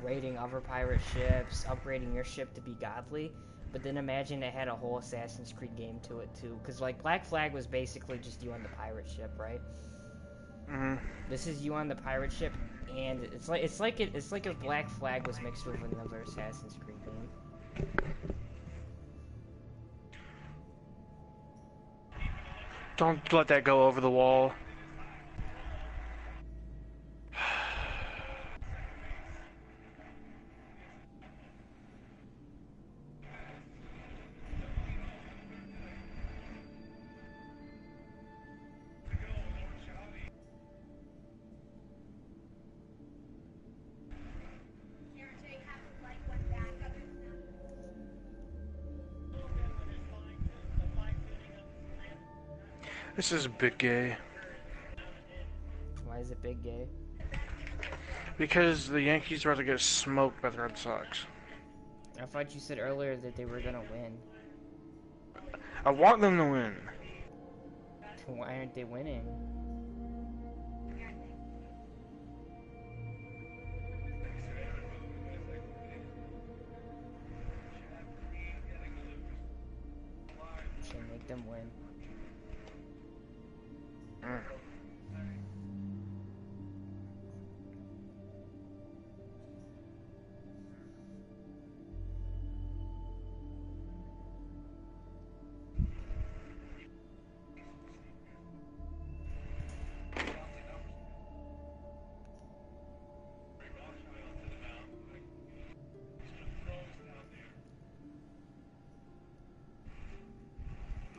raiding other pirate ships, upgrading your ship to be godly. But then imagine it had a whole Assassin's Creed game to it too, because like Black Flag was basically just you on the pirate ship, right? This is you on the pirate ship, and it's like if Black Flag was mixed with another Assassin's Creed game. Don't let that go over the wall. This is a bit gay. Why is it big gay? Because the Yankees are about to get smoked by the Red Sox. I thought you said earlier that they were gonna win. I want them to win. Why aren't they winning? Should make them win.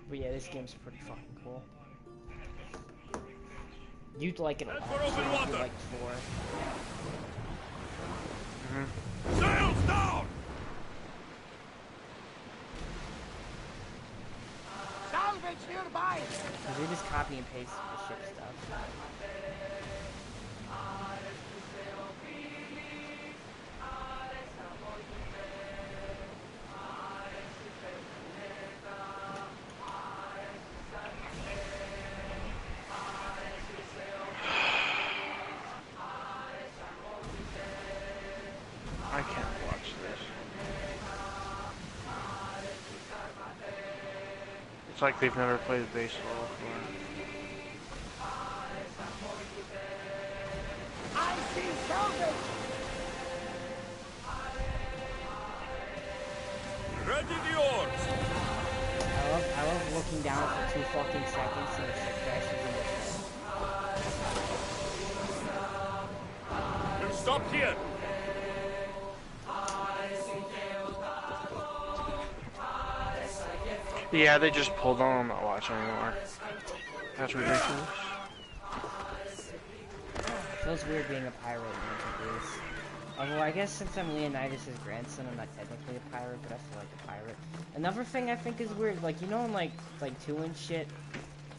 But yeah, this game's pretty fucking cool. You'd like it a lot. You'd like 4. Sails down! Salvage nearby! They just copy and paste the ship stuff. I can't watch this. It's like they've never played baseball before. I see salvage! Ready the oars! I love looking down for 2 fucking seconds and the ship crashes into the ship. Stop here! Yeah, they just pulled on. I'm not watching anymore. That's ridiculous. Feels weird being a pirate in Greece. Although I guess since I'm Leonidas' grandson, I'm not technically a pirate, but I feel like a pirate. Another thing I think is weird, like, you know in like 2 and shit,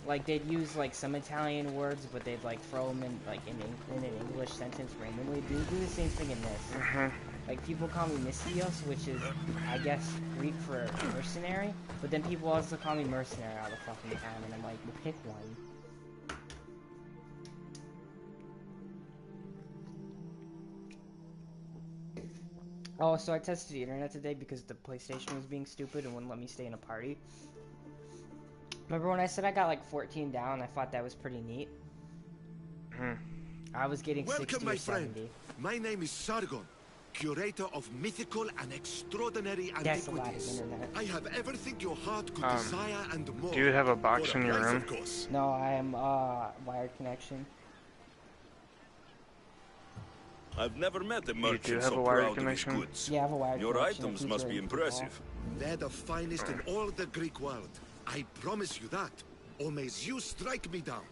like they'd use like some Italian words, but they'd like throw them in like in an English sentence randomly. Do the same thing in this. Like people call me Mystios, which is I guess Greek for mercenary, but then people also call me mercenary all the fucking time, and I'm like, well, pick one. Oh, so I tested the internet today because the PlayStation was being stupid and wouldn't let me stay in a party. Remember when I said I got like 14 down? I thought that was pretty neat. I was getting 60 or 70. My name is Sargon, curator of mythical and extraordinary That's a lot of antiquities. internet. I have everything your heart could desire and more. Do you have a box For in your price, room? of course. No, I am wired connection. I've never met a do merchant have so a wired proud of his connection? goods. Yeah, I have a wired Your connection. items It's must be really impressive. They're the finest in all the Greek world. I promise you that. Or may Zeus strike me down.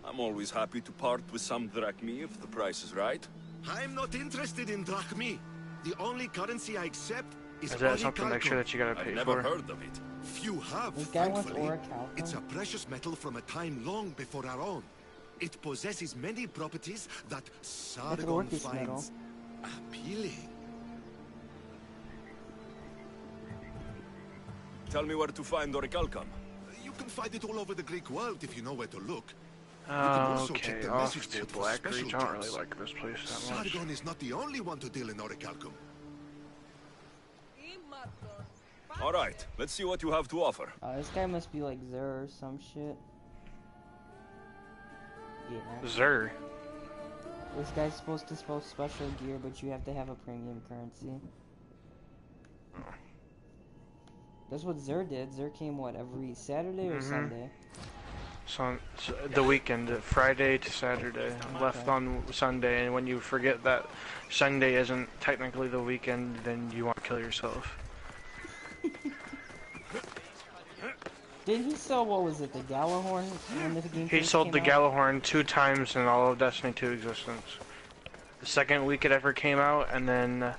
I'm always happy to part with some drachmi if the price is right. I'm not interested in drachmi. The only currency I accept is Is that something extra orichalcum. that you gotta I've pay never for? heard of it. Few have, This guy wants thankfully. orichalcum. It's a precious metal from a time long before our own. It possesses many properties that Sargon orcish metal. finds appealing. Tell me where to find orichalcum. You can find it all over the Greek world if you know where to look. also check Okay, the off message to board for Black special Reach. I don't really jobs. like this place that much. Sargon is not the only one to deal in Orichalcum. All right, let's see what you have to offer. This guy must be like Zer or some shit. Yeah. Zer. This guy's supposed to spell special gear, but you have to have a premium currency. That's what Zer did. Zer came, what, every Saturday or Sunday? The weekend, Friday to Saturday. Left on Sunday, and when you forget that Sunday isn't technically the weekend, then you want to kill yourself. Did he sell, what was it, the Galahorn when the game He first sold the came out? Galahorn 2 times in all of Destiny 2 existence. The second week it ever came out, and then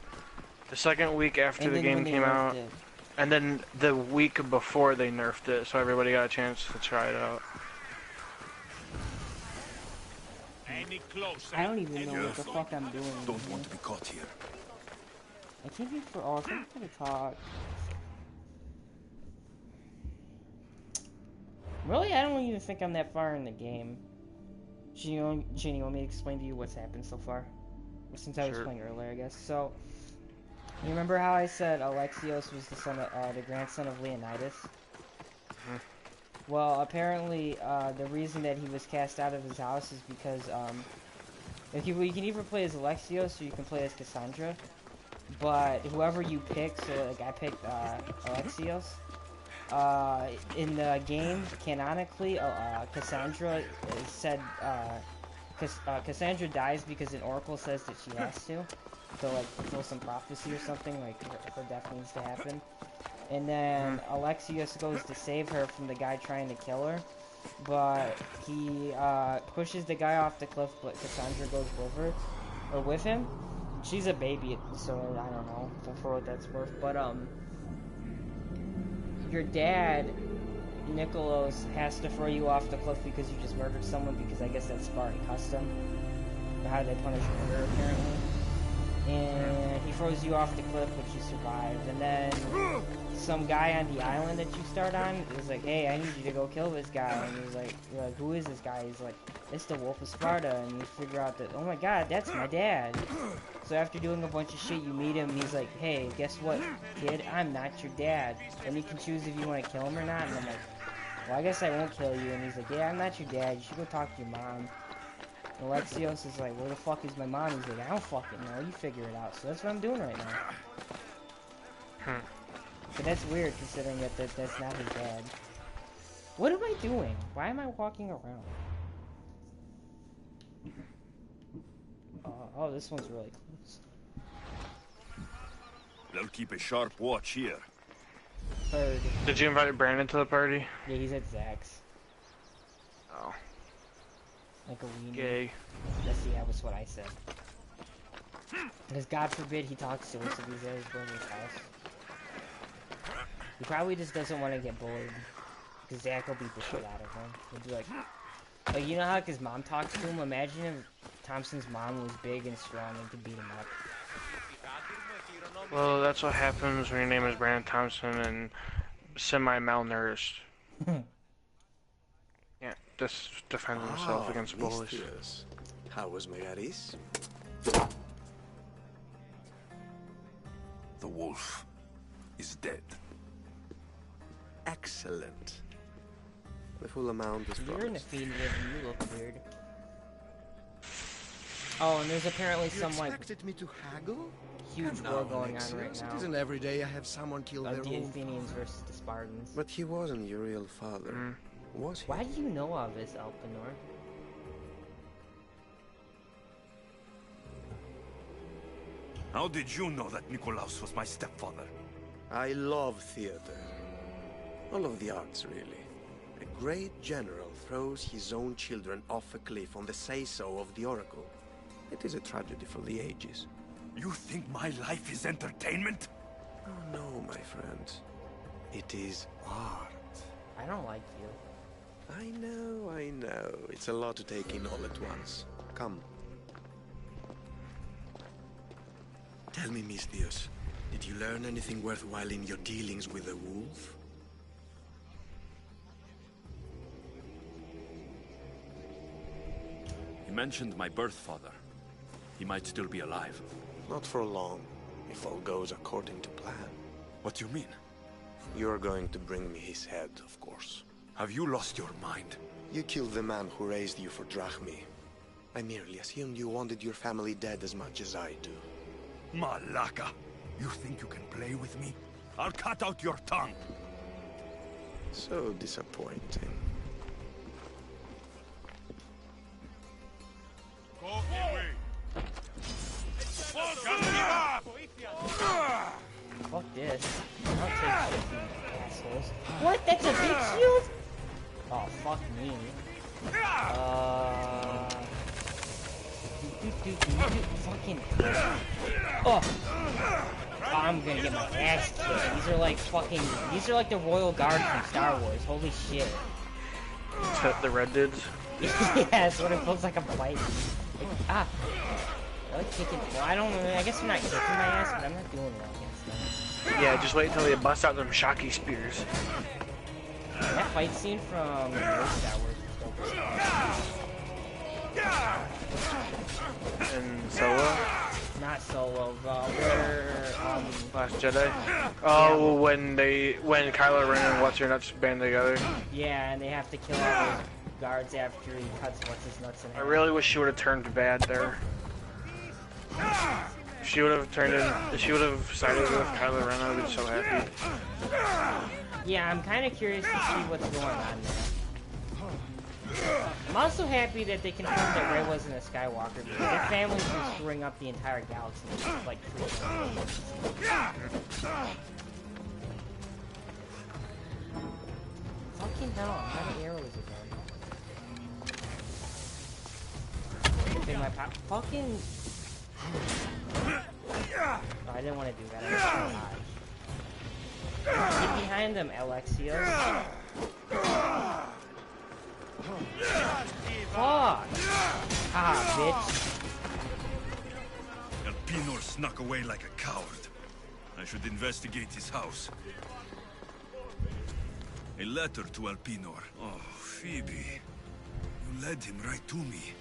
the second week after And the then game when they came nerfed out, it. and then the week before they nerfed it, so everybody got a chance to try it out. I don't even know what the fuck I'm doing. Don't want to be caught here. I came here for I'm gonna talk. Really, I don't even think I'm that far in the game. Ginny, you want me to explain to you what's happened so far? Since I was Sure. playing earlier, I guess. So, you remember how I said Alexios was the son of, the grandson of Leonidas? Well, apparently, the reason that he was cast out of his you can either play as Alexios or you can play as Cassandra. But whoever you pick, so like I picked Alexios. In the game, canonically, Cassandra is said, Cassandra dies because an oracle says that she has to like fulfill some prophecy or something, like her death needs to happen. And then Alexios goes to save her from the guy trying to kill her, but he pushes the guy off the cliff, but Cassandra goes with her, or with him. She's a baby, so I don't know for what that's worth, but your dad, Nicholas, has to throw you off the cliff because you just murdered someone, because I guess that's Spartan custom. Or how do they punish murder, apparently. And he throws you off the cliff, but you survive. And then some guy on the island that you start on is like, hey, I need you to go kill this guy. And he's like, you're like, who is this guy? He's like, it's the Wolf of Sparta. And you figure out that, oh my god, that's my dad. So after doing a bunch of shit, you meet him, and he's like, hey, guess what, kid? I'm not your dad. And you can choose if you want to kill him or not. And I'm like, well, I guess I won't kill you. And he's like, yeah, I'm not your dad. You should go talk to your mom. And Alexios is like, where the fuck is my mom? He's like, I don't fucking know. You figure it out. So that's what I'm doing right now. But that's weird, considering that that's not his dad. What am I doing? Why am I walking around? Oh, this one's really close. They'll keep a sharp watch here. Third. Did you invite Brandon to the party? Yeah, he's at Zach's. Oh. Like a weenie. Gay. That was what I said. Because God forbid he talks to us if he's at his brother's house. He probably just doesn't want to get bullied. Because Zach will beat the shit out of him. He'll be like, you know how like his mom talks to him? Imagine if Thompson's mom was big and strong and could beat him up. Well, that's what happens when your name is Brandon Thompson and semi-malnourished. Yeah, just defend himself against bullies. Mistress. How was Megaris? The wolf is dead. Excellent. The full amount is You're in a promised. feed and you look weird. Oh, and there's apparently some like expected me to haggle? huge war going on right It now. isn't every day I have someone kill Of their the own. Athenians versus the Spartans. But he wasn't your real father, was he? Why do you know of this, Elpenor? How did you know that Nikolaos was my stepfather? I love theater. All of the arts, really. A great general throws his own children off a cliff on the say-so of the oracle. It is a tragedy for the ages. You think my life is entertainment? Oh no, my friend. It is art. I don't like you. I know. It's a lot to take in all at once. Come. Tell me, Misthios, did you learn anything worthwhile in your dealings with the wolf? mentioned my birth father. He might still be alive. Not for long, if all goes according to plan. What do you mean? You're going to bring me his head, of course. Have you lost your mind? You killed the man who raised you for Drachmi. I merely assumed you wanted your family dead as much as I do. Malaka! You think you can play with me? I'll cut out your tongue! So disappointing. Go away! Fuck this. I'll take shit from you assholes. What? That's a big shield? Oh, fuck me. Fucking. Oh. I'm gonna get my ass kicked. These are like fucking. These are like the Royal Guard from Star Wars. Holy shit. The red dudes? Yeah, that's what it feels like. I'm fighting. Like, ah. I like kicking. Well, I don't. I guess I'm not kicking my ass, but I'm not doing well against them. Yeah, just wait until they bust out them shocky spears. That fight scene from Star Wars was dope as fuck. And Solo? Not Solo, where, Last Jedi? Oh, when Kylo Ren and What's-Her-Nuts band together. Yeah, and they have to kill all those guards after he cuts What's-His-Nuts in half. I really wish she would have turned bad there. If she would have sided with Kylo Ren, I would have been so happy. Yeah, I'm kind of curious to see what's going on there. I'm also happy that they confirmed that Rey wasn't a Skywalker because their family's been screwing up the entire galaxy with, like, 3 generations. Fucking hell, how many arrows again? Okay, my pop. Fucking. Oh, I didn't want to do that. I was so high. Get behind them, Alexios. Fuck! Ah, bitch. Elpinor snuck away like a coward. I should investigate his house. A letter to Elpinor. Oh, Phoebe. You led him right to me.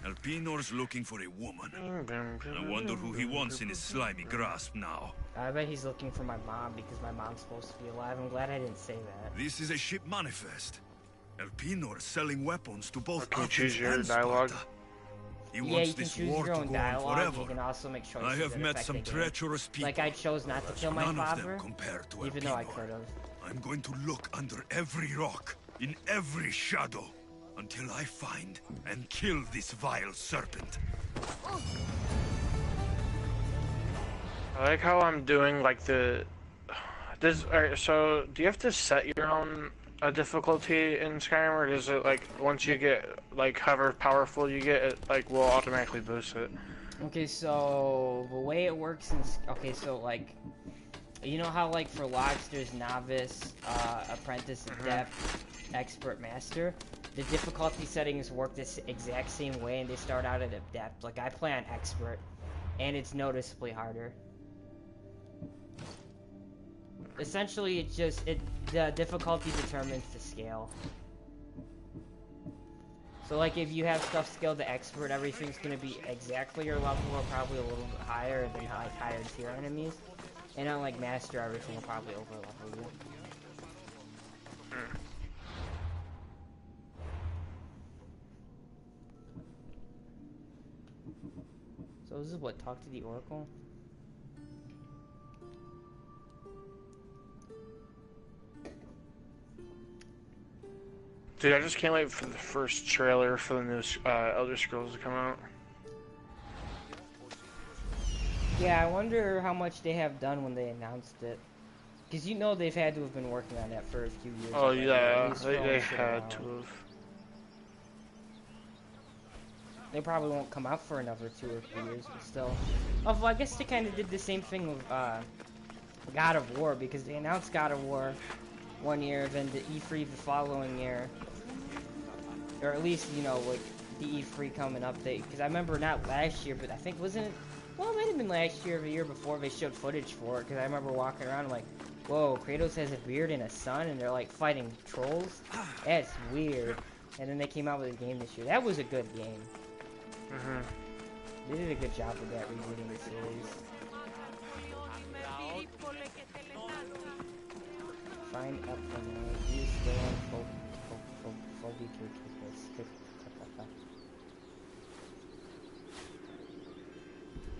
Elpinor's looking for a woman. I wonder who he wants in his slimy grasp now. I bet he's looking for my mom because my mom's supposed to be alive. I'm glad I didn't say that. This is a ship manifest. Elpinor is selling weapons to both Can you Athens choose your and dialogue? Sparta. He Yeah, wants you can this choose war your to own go on dialogue. forever. You can also make choices I have that met affect some the game. treacherous people. Like I chose not to but kill my none of father, them compare to even though I Elpinor. could have. I'm going to look under every rock, in every shadow, until I find and kill this vile serpent. I like how I'm doing like alright, so do you have to set your own difficulty in Skyrim, or does it like once you get like however powerful you get, it like will automatically boost it? Okay, so the way it works in so like, you know how like for logs there's novice, apprentice, adept, expert, master. The difficulty settings work this exact same way, and they start out at adept. Like I play on expert, and it's noticeably harder. Essentially, the difficulty determines the scale. So like if you have stuff scaled to expert, everything's gonna be exactly your level or probably a little bit higher than like higher tier enemies. And on like master, everything will probably over level you. So this is what, talk to the Oracle? Dude, I just can't wait for the first trailer for the new Elder Scrolls to come out. Yeah, I wonder how much they have done when they announced it. Because you know they've had to have been working on that for a few years. Oh already, yeah, at least for they a had while. to have. They probably won't come out for another 2 or 3 years, but still. Although I guess they kind of did the same thing with God of War, because they announced God of War one year, then the E3 the following year. or at least, you know, like the E3 coming update. Because I remember not last year, but I think wasn't it? Well, it might have been last year or the year before they showed footage for it. Because I remember walking around like, whoa, Kratos has a beard and a son, and they're like fighting trolls. That's weird. And then they came out with a game this year. That was a good game. They did a good job with that rebooting the series. Find up from there. Use the one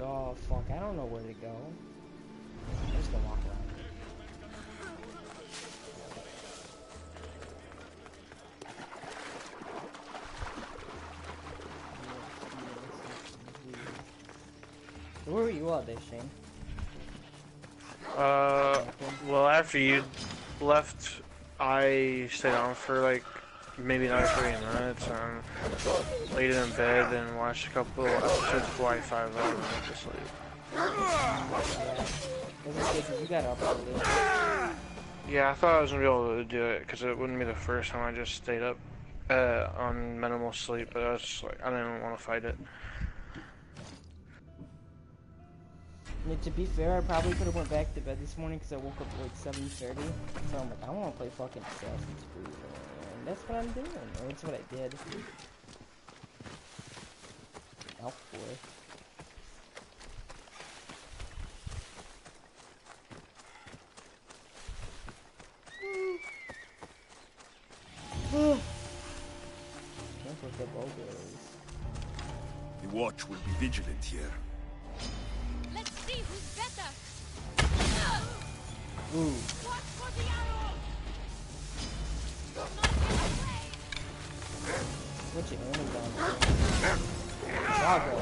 Oh fuck, I don't know where to go. I'm just gonna walk around. Where were you all day, Shane? Well, after you left, I stayed on for like maybe another 30 minutes and laid in bed and watched a couple episodes of Wi-Fi and went to sleep. You got up early. Yeah, I thought I was gonna be able to do it because it wouldn't be the first time I just stayed up on minimal sleep, but I was just like, I didn't even want to fight it. I mean, to be fair, I probably could have went back to bed this morning because I woke up at like 7:30. So I'm like, I want to play fucking Assassin's Creed, and that's what I'm doing. Or that's what I did. Elf boy. Can't look at logos. The watch will be vigilant here. Let's see who's better. Ooh. Watch for the arrow. Not What's your aiming down? Drago.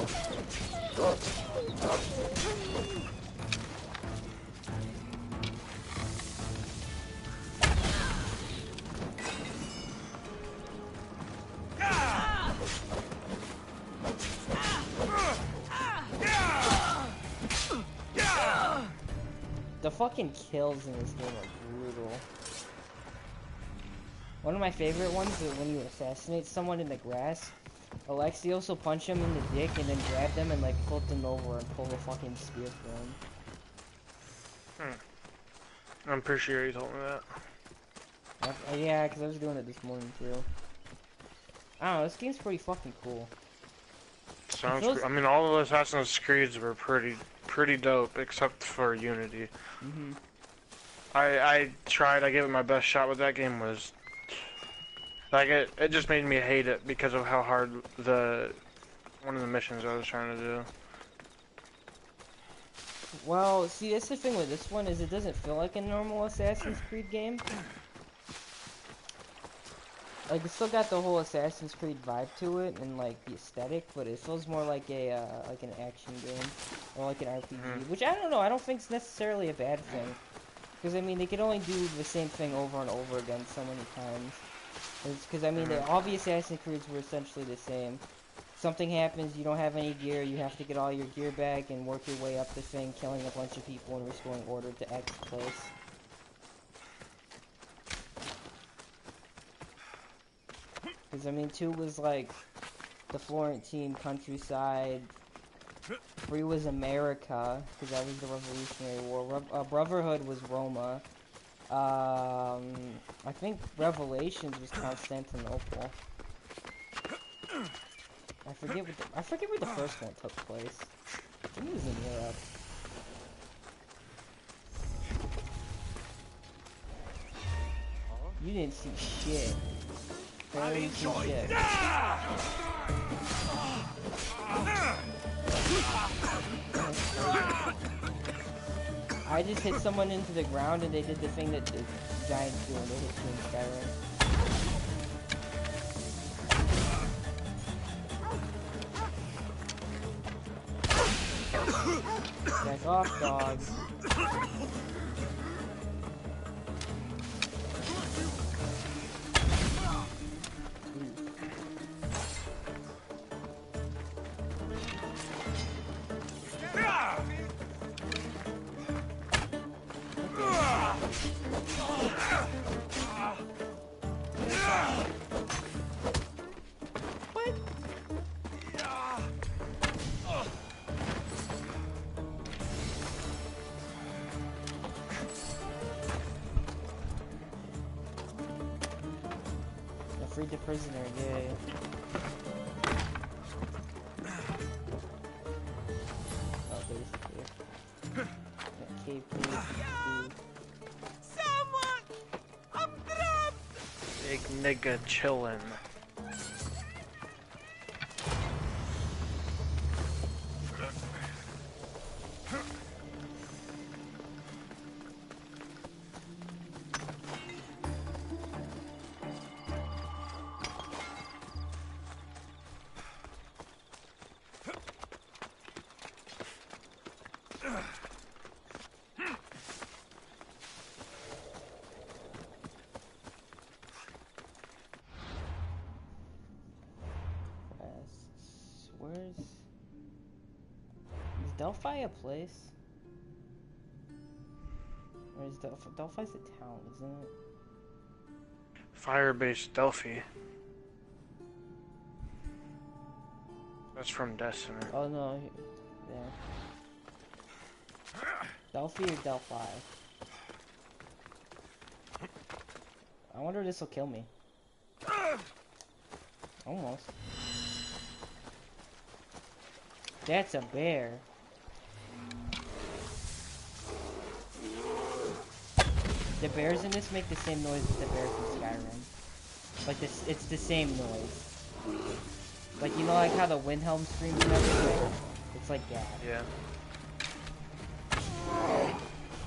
The fucking kills in this game are brutal. One of my favorite ones is when you assassinate someone in the grass. Alexios will punch him in the dick and then grab them and like flip them over and pull the fucking spear for him. I'm pretty sure you told me that. Yeah, because I was doing it this morning too. I don't know, this game's pretty fucking cool. Sounds cool. I mean, all of Assassin's Creeds were pretty dope, except for Unity. I tried. I gave it my best shot, but that game was like it just made me hate it because of how hard one of the missions I was trying to do. Well, see, that's the thing with this one is it doesn't feel like a normal Assassin's Creed game. Like, it's still got the whole Assassin's Creed vibe to it, and, like, the aesthetic, but it feels more like a, like an action game, or like an RPG, which I don't know, I don't think is necessarily a bad thing. Because, I mean, they could only do the same thing over and over again so many times. Because, I mean, all the Assassin's Creeds were essentially the same. Something happens, you don't have any gear, you have to get all your gear back and work your way up the thing, killing a bunch of people and restoring order to X place. Because, I mean, 2 was, like, the Florentine countryside. 3 was America, because that was the Revolutionary War. Brotherhood was Roma. I think Revelations was Constantinople. I forget where the first one took place. I think it was in Europe. You didn't see shit. Barely see shit. I just hit someone into the ground and they did the thing that the giants do when they hit you in Skyrim. Back off, dog. freed the prisoner, yeah. Oh, basically. Okay, please. Someone! I'm trapped! Big nigga chillin'. Is Delphi a place? Or is Delphi's a town, isn't it? Firebase Delphi. That's from Destiny. Oh no, yeah. Delphi or Delphi? I wonder if this will kill me. Almost. That's a bear. The bears in this make the same noise as the bears in Skyrim. Like this, it's the same noise. Like, you know, like how the Windhelm screams and everything? It's like that. Yeah.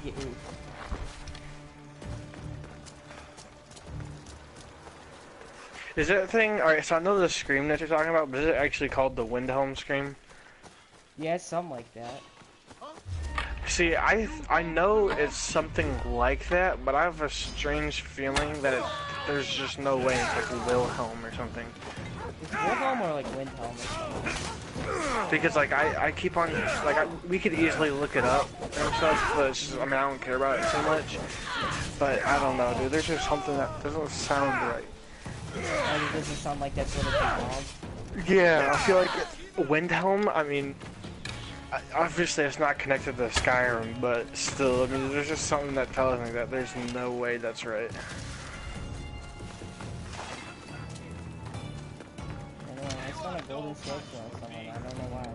Yeah, ooh. Is that thing, alright, so I know the scream that you're talking about, but is it actually called the Windhelm scream? Yeah, it's something like that. See, I know it's something like that, but I have a strange feeling that there's just no way it's like Wilhelm or something. It's Wilhelm or like Windhelm or something. Because like I keep on like we could easily look it up and stuff, but it's just, I mean I don't care about it so much. But I don't know, dude. There's just something that doesn't sound right. And it doesn't sound like that's what it's called. Yeah, I feel like Windhelm. I mean, obviously it's not connected to Skyrim, but still, I mean, there's just something that tells me that there's no way that's right. Anyway, I just want a golden statue on someone. I don't know why.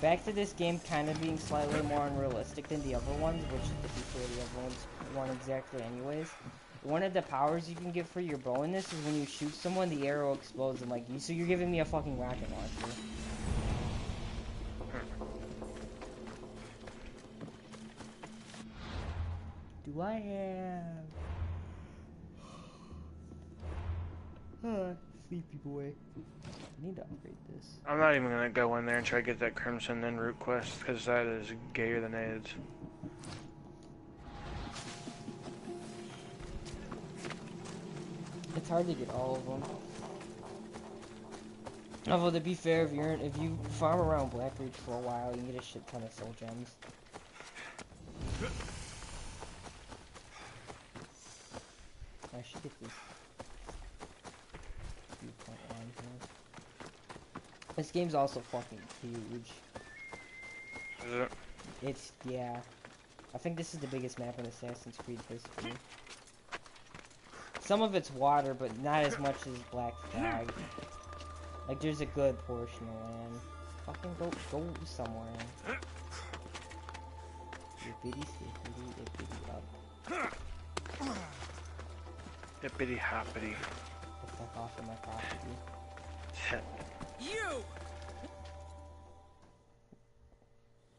Back to this game kind of being slightly more unrealistic than the other ones, which, to be fair, the other ones weren't exactly anyways. One of the powers you can get for your bow in this is when you shoot someone, the arrow explodes and like you. So you're giving me a fucking rocket launcher. Do I have? Sleepy boy. I need to upgrade this. I'm not even gonna go in there and try to get that Crimson End root quest because that is gayer than AIDS. It's hard to get all of them. Although to be fair, if you farm around Blackreach for a while, you get a shit ton of soul gems. I should get this viewpoint on here. This game's also fucking huge. Is it? It's, yeah. I think this is the biggest map in Assassin's Creed history. Some of it's water, but not as much as Black Flag. Like, there's a good portion of land. Fucking go somewhere. Yippity skippity, yippity up. Hippity hoppity. The fuck off of my property. You!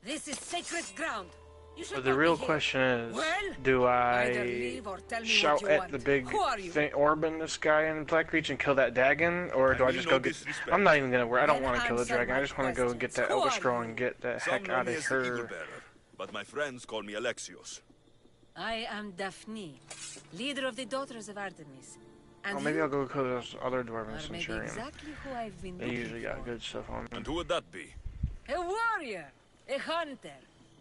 This is sacred ground. You should But the not real be here. question is, Well, do either I leave or tell me shout what you at want. the big Who are you? orb in the sky in Blackreach and kill that Dagon, or do I just go get? I'm not even gonna worry. I don't want to kill the dragon. I just want to go get that Who are Elder Scroll you? and get the Some heck know out me of as the Eagle her. Bearer, but my friends call me Alexios. I am Daphne, leader of the Daughters of Artemis. And Oh, maybe you I'll go kill those other Dwarven are maybe Centurion. exactly who I've been They looking usually got for. good stuff on them. And who would that be? A warrior, a hunter,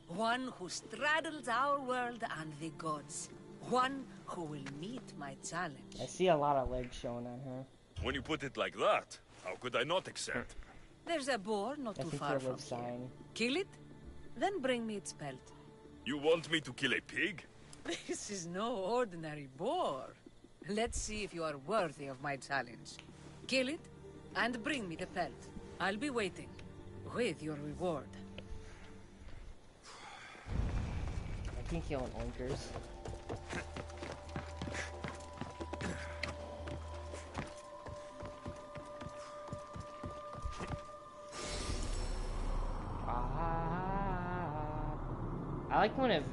one who straddles our world and the gods. One who will meet my challenge. I see a lot of legs showing on her. When you put it like that, how could I not accept? There's a boar not I too think far her from lips here. dying. Kill it, then bring me its pelt. You want me to kill a pig? This is no ordinary boar. Let's see if you are worthy of my challenge. Kill it, and bring me the pelt. I'll be waiting, with your reward. I can kill an oinkers. I like when it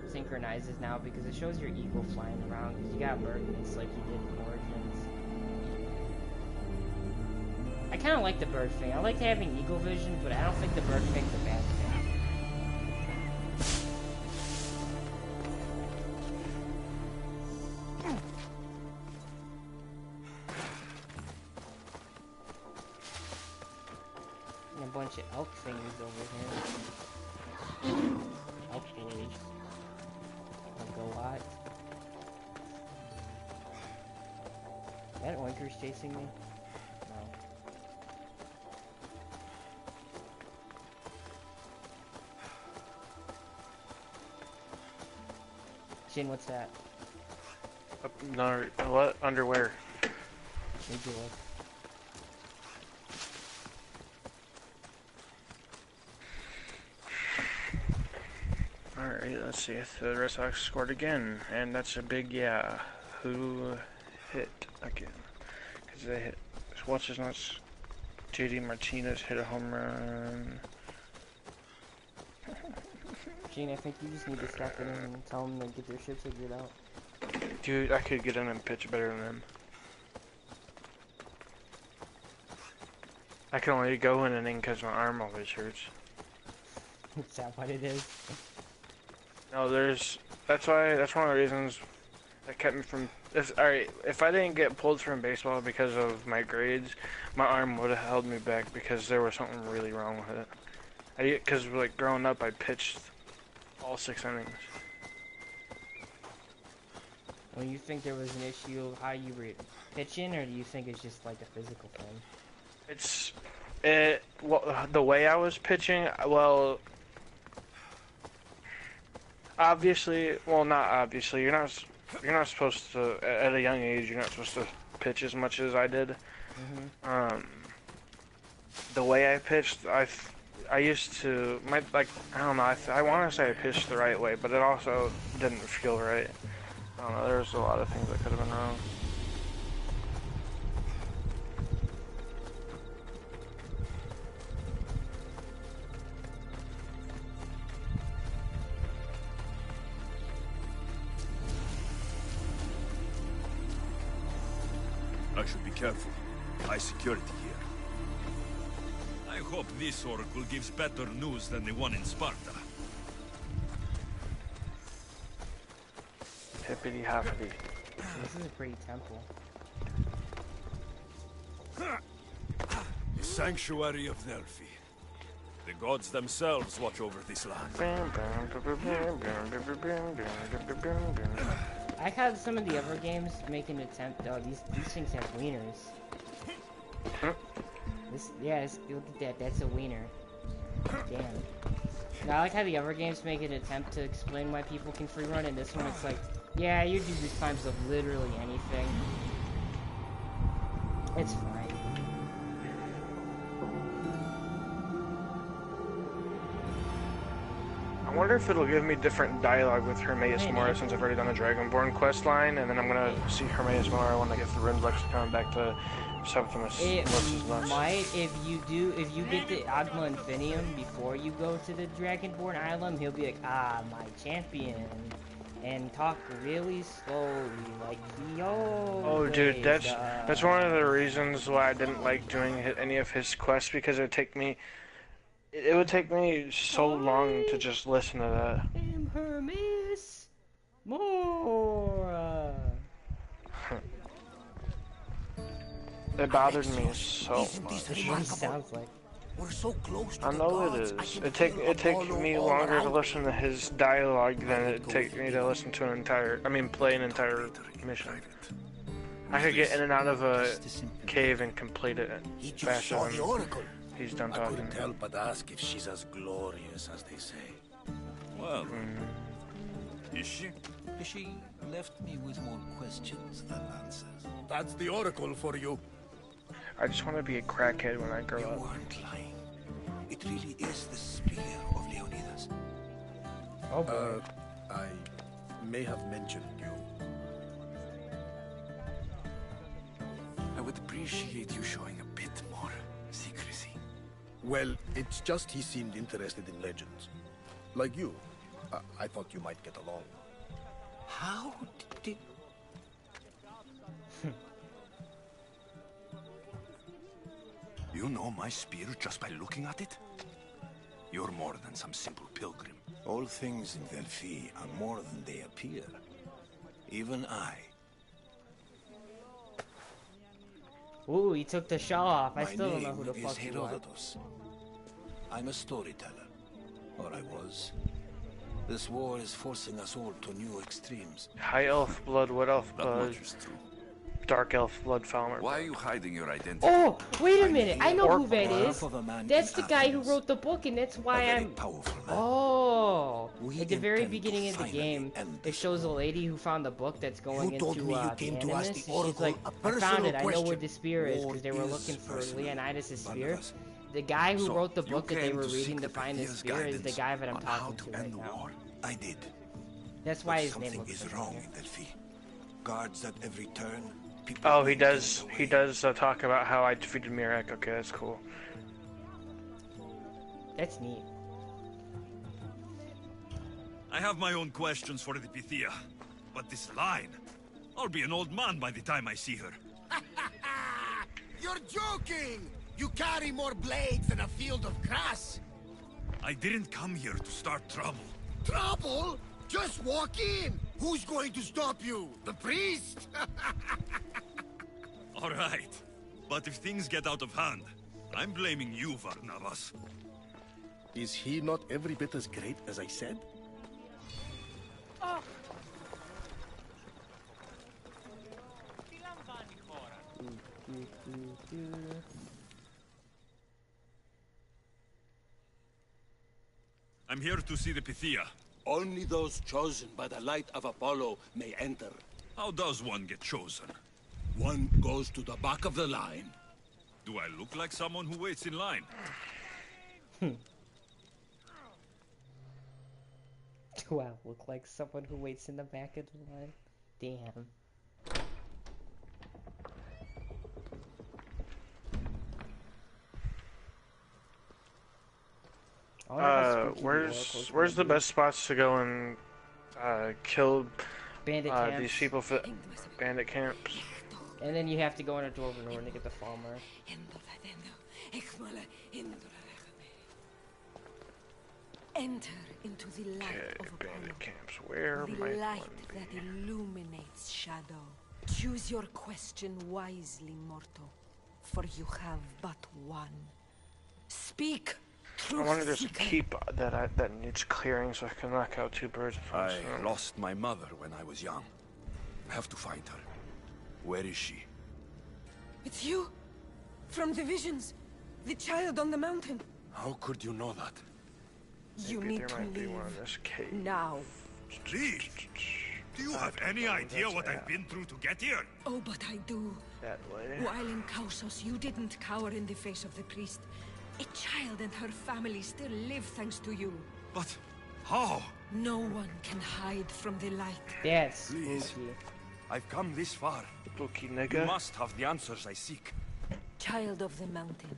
synchronizes now because it shows your eagle flying around because you got birds like you did in Origins. I kind of like the bird thing. I like having eagle vision, but I don't think the bird thing's a bad thing. And a bunch of elk thingies over here. Elk boys. Like a lot. That oinker's chasing me? No. Shin, what's that? No, what? Underwear. Need you look. Alright, let's see if the Red Sox scored again. And that's a big yeah. Who hit again? Because they hit. What's his nuts? JD Martinez hit a home run. Gene, I think you just need to step in and tell them to get their shit figured out. Dude, I could get in and pitch better than them. I can only go in an inning because my arm always hurts. Is that what it is? No, that's one of the reasons that kept me from, alright, if I didn't get pulled from baseball because of my grades, my arm would have held me back because there was something really wrong with it. Because like growing up, I pitched all 6 innings. Well, you think there was an issue of how you were pitching, or do you think it's just like a physical thing? Well, the way I was pitching, well, obviously, well, not obviously, you're not supposed to, at a young age, you're not supposed to pitch as much as I did. Mm-hmm. The way I pitched, I used to, I don't know, I want to say I pitched the right way, but it also didn't feel right. I don't know, there's a lot of things that could have been wrong. I should be careful. High security here. I hope this oracle gives better news than the one in Sparta. Hippity hoppity. This is a pretty temple. The sanctuary of Delphi. The gods themselves watch over this land. I had some of the other games make an attempt. Oh, these things have wieners. Look at that. That's a wiener. Damn. Now, I like how the other games make an attempt to explain why people can free run, and this one it's like, yeah, you do these times of literally anything. It's fine. I wonder if it'll give me different dialogue with Hermaeus Mora since I've already done the Dragonborn quest line, and then I'm gonna see Hermaeus Mora when I get the Rune Lexicon back to Septimus. It might, if you get the Agma Infinium before you go to the Dragonborn Island, he'll be like, ah, my champion, and talk really slowly, like he always Oh, dude, that's does. one of the reasons why I didn't like doing any of his quests, because it would take me so long to just listen to that. I'm Hermaeus Mora. It bothered me so Isn't much. this It really remarkable? sounds like. We're so close to I the know it gods, I is. can It feel takes Apollo me all longer to around listen to me. his dialogue than it take me to listen to play an entire mission. I could get in and out of a cave and complete it He just faster saw the than oracle. he's done I talking. couldn't help but ask if she's as glorious as they say. Well, is she? She left me with more questions than answers. That's the Oracle for you. I just want to be a crackhead when I grow You up. weren't lying. It really is the spear of Leonidas. Oh boy. I may have mentioned you. I would appreciate you showing a bit more secrecy. Well, it's just he seemed interested in legends. Like you. I thought you might get along. How did... You know my spear just by looking at it? You're more than some simple pilgrim. All things in Delphi are more than they appear. Even I. Ooh, he took the shawl off. I My still don't know name who the is fuck he was. Herodotus. I'm a storyteller. Or I was. This war is forcing us all to new extremes. High elf blood, wood elf Not blood, much is true. dark elf blood, Falmer. Why are you hiding your identity? Oh, wait a I'm minute. the I know who orc that one. is. Of a man That's in the guy who Athens. wrote the book, and that's A why very I'm... powerful man. Oh, We at the very intend to beginning of the finally game, end it this shows a lady who found the book that's going You told into me you the came to ask Animus. the Oracle She's like, a I found personal it. I know where question. the spear is because they were War looking is for personal, Leonidas' spear. Barnabas. The guy who So, wrote the you book that they came were to reading seek to the find the Pythia's spear is the guidance guy that I'm on how talking to to end right the now. war. I did. That's why But his name something looks is so wrong familiar. in Delphi. Guards at every turn. People Oh, he being does. turned He away. does talk about how I defeated Mirek. Okay, that's cool. That's neat. I have my own questions for the Pythia. But this line... I'll be an old man by the time I see her. You're joking! You carry more blades than a field of grass. I didn't come here to start trouble. Trouble? Just walk in. Who's going to stop you? The priest? All right. But if things get out of hand, I'm blaming you, Varnavas. Is he not every bit as great as I said? I'm here to see the Pythia. Only those chosen by the light of Apollo may enter. How does one get chosen? One goes to the back of the line. Do I look like someone who waits in line? Do I look like someone who waits in the back of the line? Damn. I wonder how spooky the oracle's Where's the gonna be. best spots to go and kill Bandit these camps. people for bandit camps? And then you have to go in a dwarven order to get the Falmer. Enter into the light Okay, of bandit Apollo, camps. Where the might light one be? that illuminates shadow. Choose your question wisely, mortal, for you have but one. Speak, I truth wanted to seeker. keep that needs clearing so I can knock out 2 birds with one I stone. lost my mother when I was young. I have to find her. Where is she? It's you, from the visions, the child on the mountain. How could you know that? You Maybe need there to might be leave one in this cave. now. Leave? Do you have any idea what I've been through to get here? Oh, but I do. That way. While in Kausos, you didn't cower in the face of the priest. A child and her family still live thanks to you. But how? No one can hide from the light. That's Please. spooky. I've come this far. Spooky You nigga. must have the answers I seek. Child of the mountain,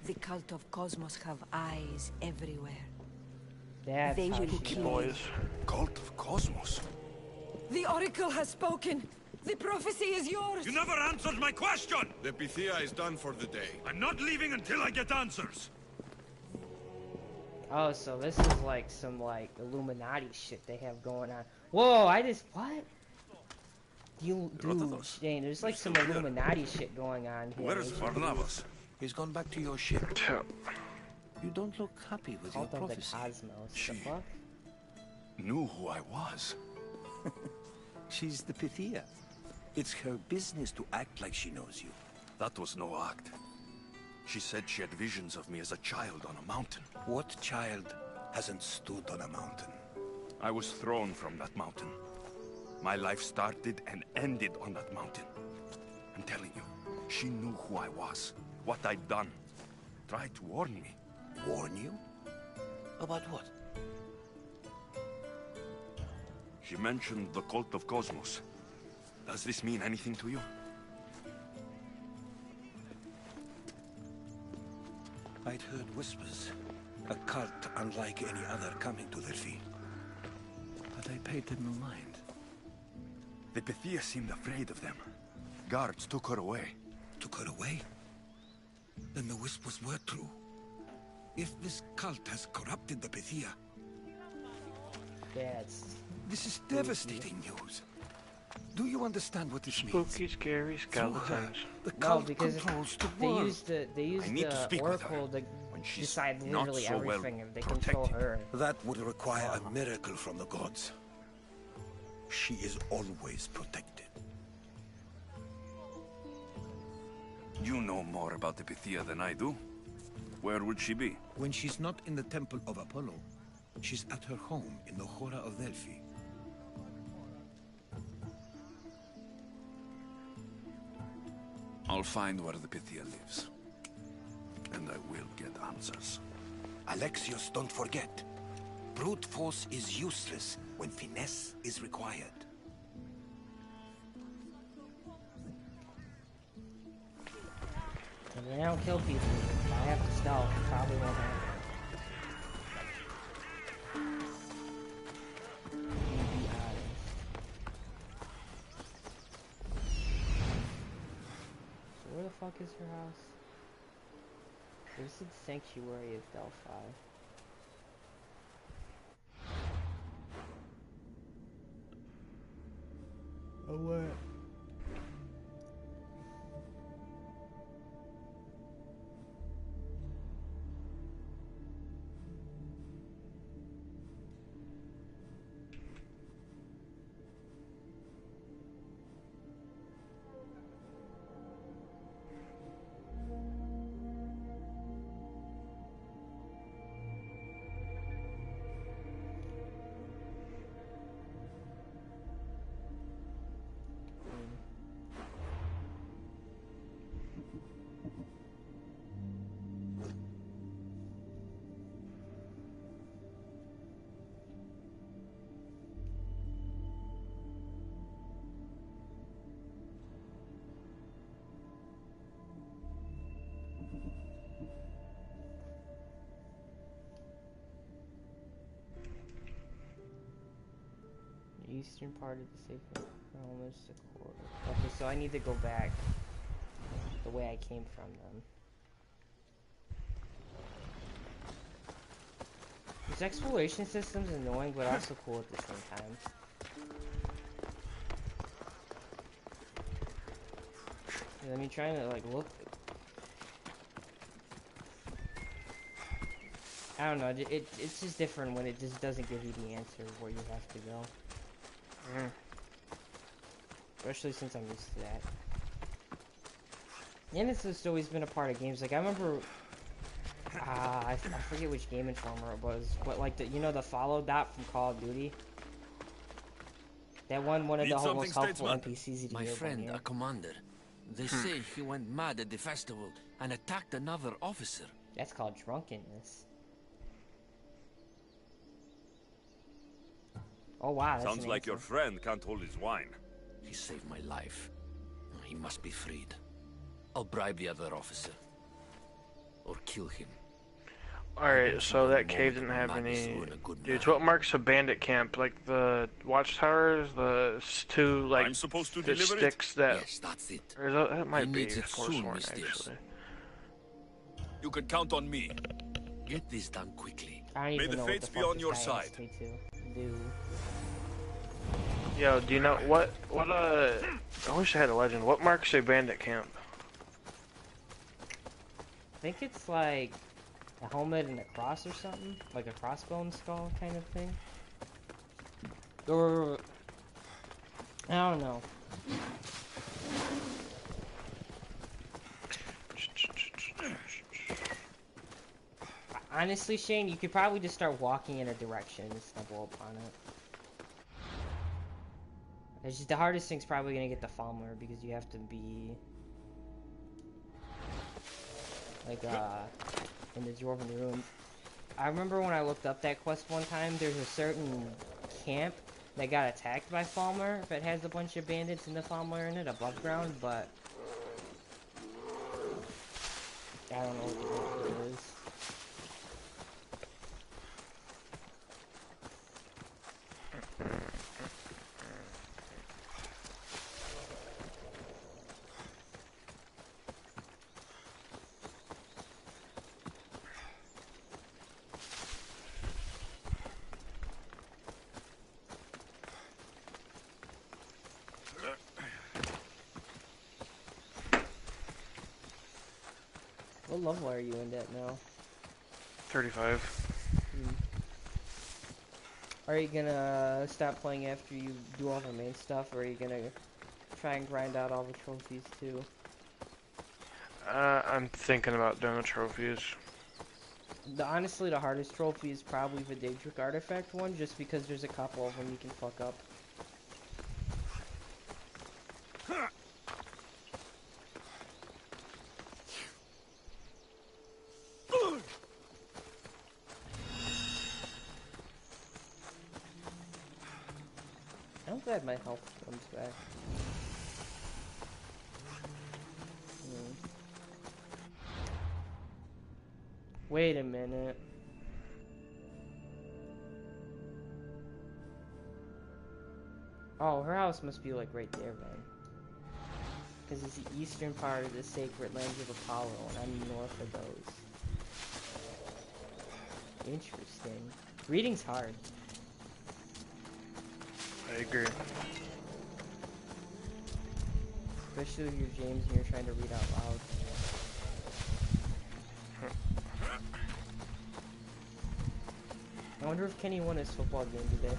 the cult of Cosmos have eyes everywhere. That's They how will she kill knows. Boys. Cult of Cosmos. The oracle has spoken. The prophecy is yours. You never answered my question! The Pythia is done for the day. I'm not leaving until I get answers! Oh, so this is like some like Illuminati shit they have going on. Whoa, I just what? You dude, Herodotus, Shane, there's like some still here? Illuminati shit going on here. Where is There's Varnavas? He's gone back to your ship. Yeah. You don't look happy with your Cult of the prophecy. Cosmos. She- The fuck? Knew who I was. She's the Pythia. It's her business to act like she knows you. That was no act. She said she had visions of me as a child on a mountain. What child hasn't stood on a mountain? I was thrown from that mountain. My life started and ended on that mountain. I'm telling you, she knew who I was, what I'd done. Tried to warn me. Warn you? About what? She mentioned the cult of Cosmos. Does this mean anything to you? I'd heard whispers. A cult unlike any other coming to Delphi. But I paid them no mind. The Pythia seemed afraid of them. Guards took her away. Took her away? Then the whispers were true. If this cult has corrupted the Pythia... This is devastating news. Do you understand what this means? Spooky, scary skeletons. The No, cult because controls the they world. used the I need to speak with her Oracle to when she's decide not literally so well everything if they control protected. her. That would require a miracle from the gods. She is always protected. You know more about the Pythia than I do. Where would she be? When she's not in the Temple of Apollo, she's at her home in the Hora of Delphi. I'll find where the Pythia lives. And I will get answers. Alexios, don't forget. Brute force is useless when finesse is required. I mean, I don't kill people. I have to stealth. Probably won't happen. To be honest. So where the fuck is her house? This is the Sanctuary of Delphi. Oh, what? Eastern part of the sacred realm is the quarter. Okay, so I need to go back the way I came from them. This exploration system's annoying, but also cool at the same time. I mean, trying to like look. I don't know. It's just different when it just doesn't give you the answer where you have to go. Especially since I'm used to that. And it's just always been a part of games. Like I remember, I forget which Game Informer it was, but like the the follow dot from Call of Duty. That one of the most helpful NPCs. My friend, a commander. They say he went mad at the festival and attacked another officer. That's called drunkenness. Oh wow, that's Sounds like your friend can't hold his wine. He saved my life. He must be freed. I'll bribe the other officer. Or kill him. Alright, so that cave didn't have any dudes. What marks a bandit camp? Like the watchtowers, the two like I'm supposed to the deliver sticks that. Yes, that's it. Or that might be Forsworn actually. You can count on me. Get this done quickly. I don't May even the know fates what the be fuck on this your guy side. asked me to do. Yo, do you know what I wish I had a legend. What marks a bandit camp? I think it's like a helmet and a cross or something, like a crossbone skull kind of thing. Or I don't know. Honestly, Shane, you could probably just start walking in a direction and stumble upon it. It's just the hardest thing's probably gonna get the Falmer because you have to be like in the Dwarven Ruins. I remember when I looked up that quest one time, there's a certain camp that got attacked by Falmer that has a bunch of bandits and the Falmer in it above ground, but I don't know what it is. What level are you in that now? 35. Are you gonna stop playing after you do all the main stuff, or are you gonna try and grind out all the trophies too? I'm thinking about doing the trophies. Honestly, the hardest trophy is probably the Daedric Artifact one, just because there's a couple of them you can fuck up. I'm glad my health comes back. Wait a minute. Oh, her house must be like right there then. Because it's the eastern part of the sacred lands of Apollo, and I'm north of those. Interesting. Reading's hard. I agree. Especially if you're James and you're trying to read out loud. I wonder if Kenny won his football game today.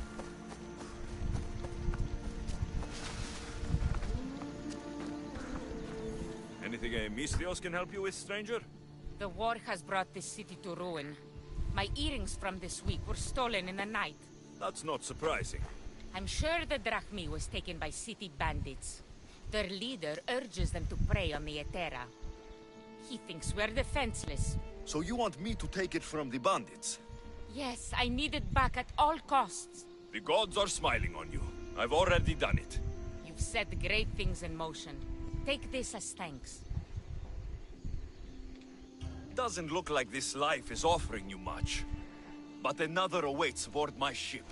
Anything Misthios can help you with, stranger? The war has brought this city to ruin. My earrings from this week were stolen in the night. That's not surprising. I'm sure the drachmi was taken by city bandits. Their leader urges them to prey on the Etera. He thinks we're defenseless. So you want me to take it from the bandits? Yes, I need it back at all costs. The gods are smiling on you. I've already done it. You've set great things in motion. Take this as thanks. Doesn't look like this life is offering you much. But another awaits aboard my ship.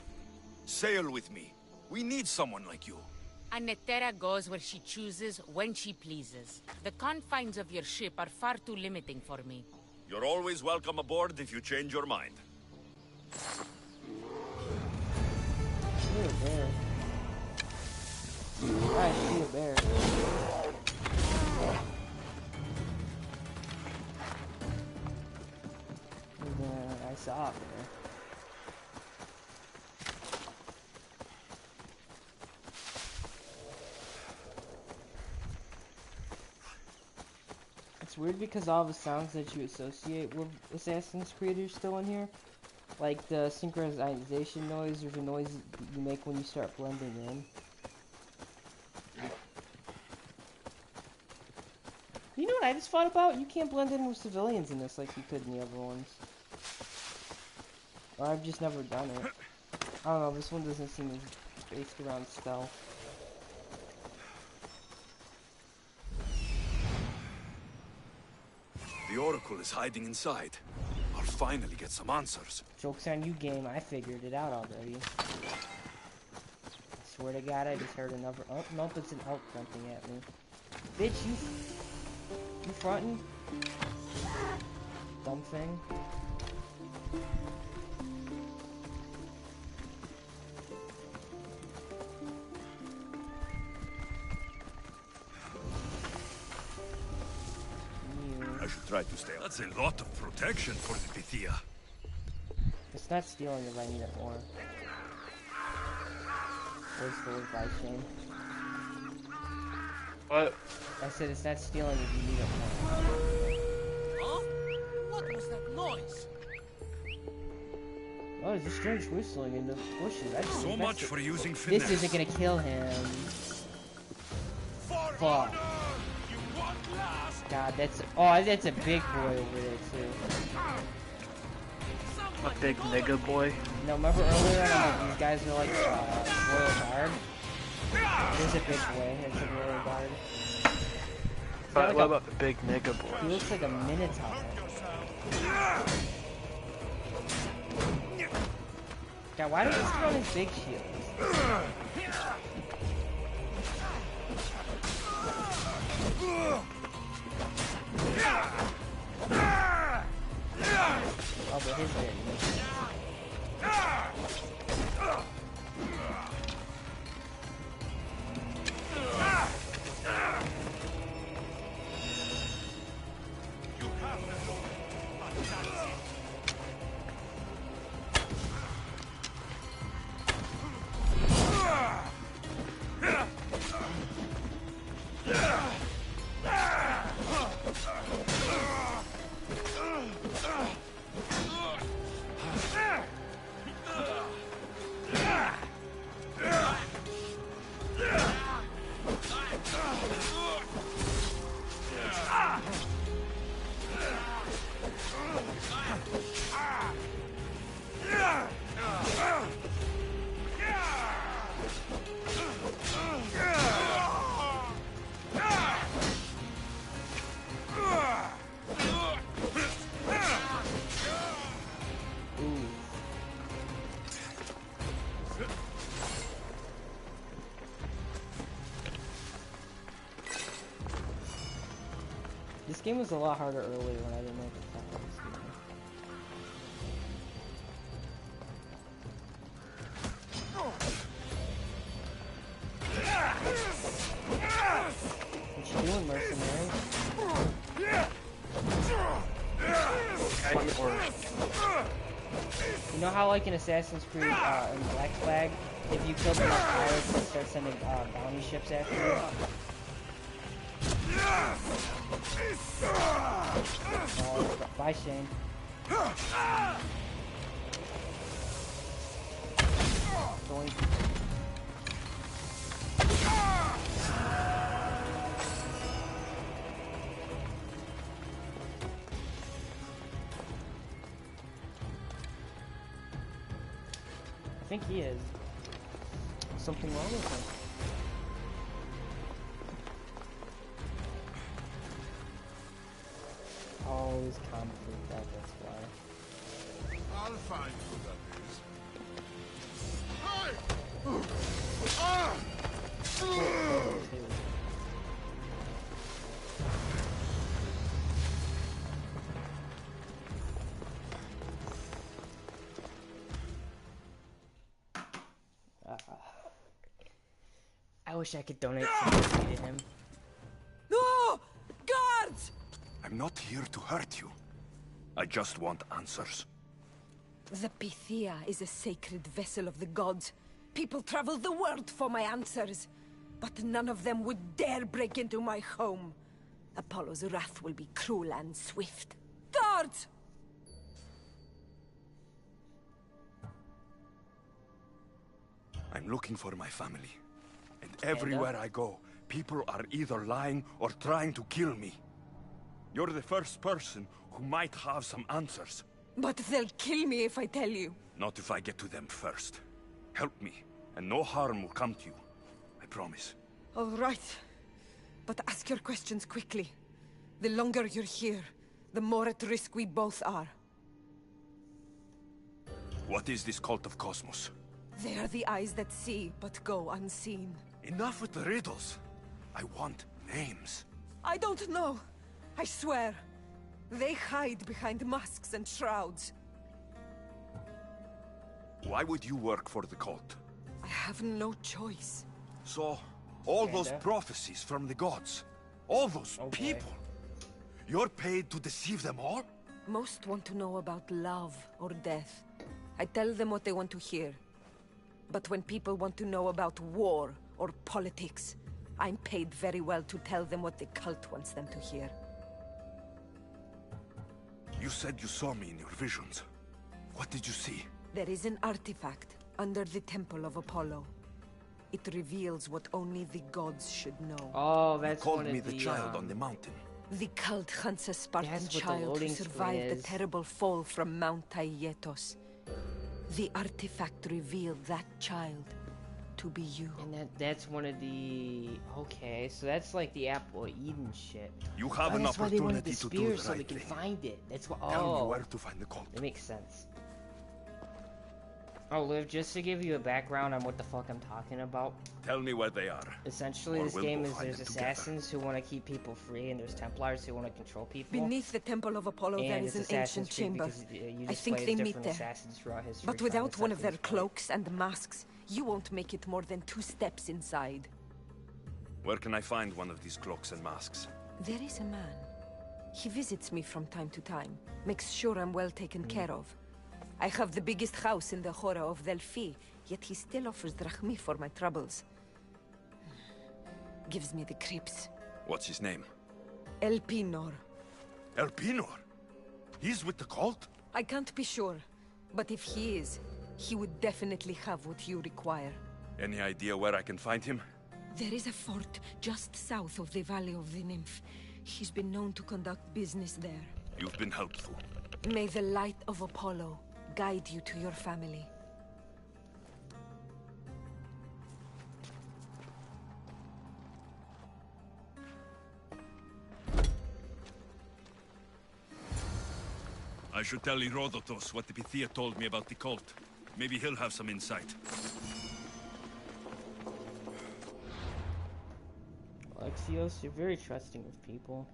Sail with me. We need someone like you. An Etera goes where she chooses, when she pleases. The confines of your ship are far too limiting for me. You're always welcome aboard if you change your mind. See a bear. I see a bear. I saw a bear. It's weird because all the sounds that you associate with Assassin's Creed are still in here. Like the synchronization noise or the noise you make when you start blending in. You know what I just thought about? You can't blend in with civilians in this like you could in the other ones. Or I've just never done it. I don't know, this one doesn't seem as based around stealth. The Oracle is hiding inside. I'll finally get some answers. Joke's on you, game. I figured it out already. I swear to God, I just heard another. Oh, nope, it's an elk jumping at me. Bitch, you frontin'? Dumb thing. I should try to stay. That's a lot of protection for the Pythia. It's not stealing if I need it more. Wasteful advice, Shane. What? I said it's not stealing if you need it more. Huh? What was that noise? Oh, there's a strange whistling in the bushes. So much for using This finesse. isn't gonna kill him. Fuck. God, that's a big boy over there too. A big nigga boy. No, remember earlier on, like, these guys were like royal guard. There's a big boy. It's a royal guard. But like what a- about the big nigga He boy? looks like a minotaur. God, why does he throw his big shields? Oh, but his didn't. This game was a lot harder earlier when I didn't know the fuck I was doing. What you doing, mercenary? You know how, like in Assassin's Creed, in Black Flag, if you kill enough pirates, they start sending bounty ships after you? Oh, bye, Shane. Doink. I think he is. Something wrong with him. Always conflict that, that's why. I'll find who that is. Hey! Ah! I wish I could donate something to him. No! Guards! I'm not here to hurt you. I just want answers. The Pythia is a sacred vessel of the gods. People travel the world for my answers. But none of them would dare break into my home. Apollo's wrath will be cruel and swift. Guards! I'm looking for my family. And everywhere I go, people are either lying or trying to kill me. You're the first person who might have some answers. But they'll kill me if I tell you. Not if I get to them first. Help me, and no harm will come to you. I promise. All right. But ask your questions quickly. The longer you're here, the more at risk we both are. What is this cult of Cosmos? They are the eyes that see, but go unseen. Enough with the riddles. I want names. I don't know. I swear. They hide behind masks and shrouds. Why would you work for the cult? I have no choice. So, all those prophecies from the gods, all those people, you're paid to deceive them all? Most want to know about love or death. I tell them what they want to hear. But when people want to know about war or politics, I'm paid very well to tell them what the cult wants them to hear. You said you saw me in your visions. What did you see? There is an artifact under the Temple of Apollo. It reveals what only the gods should know. Oh, that's called one of me the child on the mountain. The cult hunts a Spartan That's what the child who loading screen survived the is. terrible fall from Mount Aietos. The artifact revealed that child to be you. And that's one of the... Okay, so that's like the Apple of Eden shit. You have Oh, an that's why they wanted opportunity the to do spear the so right they can thing. find it. That's what... Tell me Oh, where to find the cult. that makes sense. Oh, Liv, just to give you a background on what the fuck I'm talking about. Tell me where they are. Essentially, Or this we'll game go is find there's them together. assassins who want to keep people free, and there's Templars who want to control people. Beneath the Temple of Apollo there And is it's an Assassin's ancient Creed chamber. because, you I just think play they as meet different there. assassins throughout history, But trying to without one of set their things right. cloaks and masks, you won't make it more than 2 steps inside. Where can I find one of these cloaks and masks? There is a man. He visits me from time to time, makes sure I'm well taken care of. I have the biggest house in the Hora of Delphi, yet he still offers drachmi for my troubles. Gives me the creeps. What's his name? Elpinor. Elpinor? He's with the cult? I can't be sure, but if he is, he would definitely have what you require. Any idea where I can find him? There is a fort just south of the Valley of the Nymph. He's been known to conduct business there. You've been helpful. May the light of Apollo guide you to your family. I should tell Herodotus what the Pythia told me about the cult. Maybe he'll have some insight. Alexios, you're very trusting of people.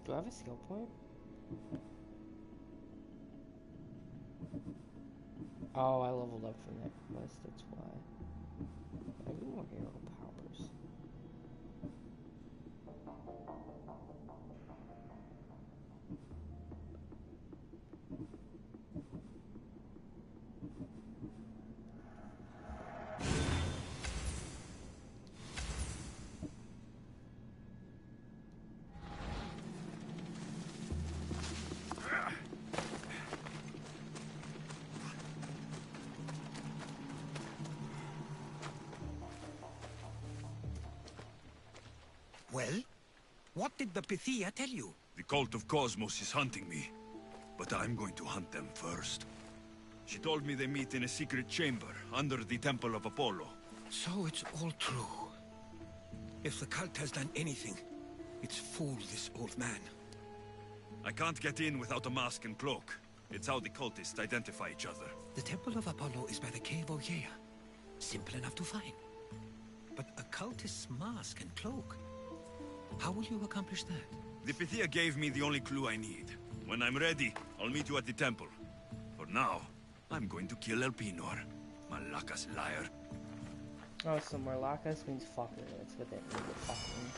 Do I have a skill point? Oh, I leveled up from that quest, that's why. I need more hero powers. Well? What did the Pythia tell you? The cult of Cosmos is hunting me, but I'm going to hunt them first. She told me they meet in a secret chamber under the Temple of Apollo. So it's all true. If the cult has done anything, it's fooled this old man. I can't get in without a mask and cloak. It's how the cultists identify each other. The Temple of Apollo is by the Cave of Yea. Simple enough to find. But a cultist's mask and cloak? How will you accomplish that? The Pythia gave me the only clue I need. When I'm ready, I'll meet you at the temple. For now, I'm going to kill Elpinor. Malaka's liar. Oh, so Marlakas means fucker. That's what that means. Fucking.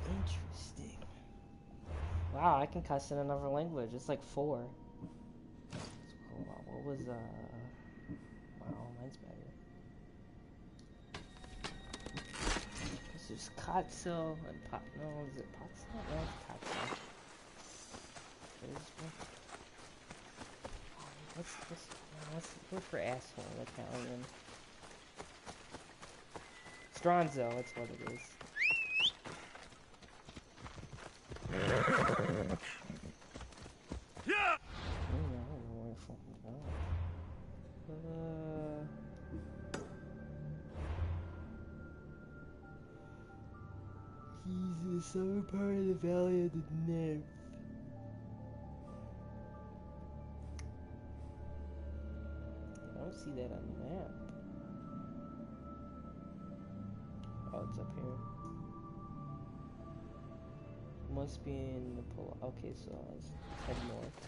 Interesting. Wow, I can cuss in another language. It's like 4. Hold on, what was wow, mine's better. This is Katsu and Pot. No, is it Patsu? No, it's Katsu. Let's look for asshole Italian. Stronzo, that's what it is. Yeah! I don't know where fucking go. He's the summer part of the Valley of the Nymph. I don't see that on the map. Oh, it's up here. Must be in Nepal. Okay, so let's head north.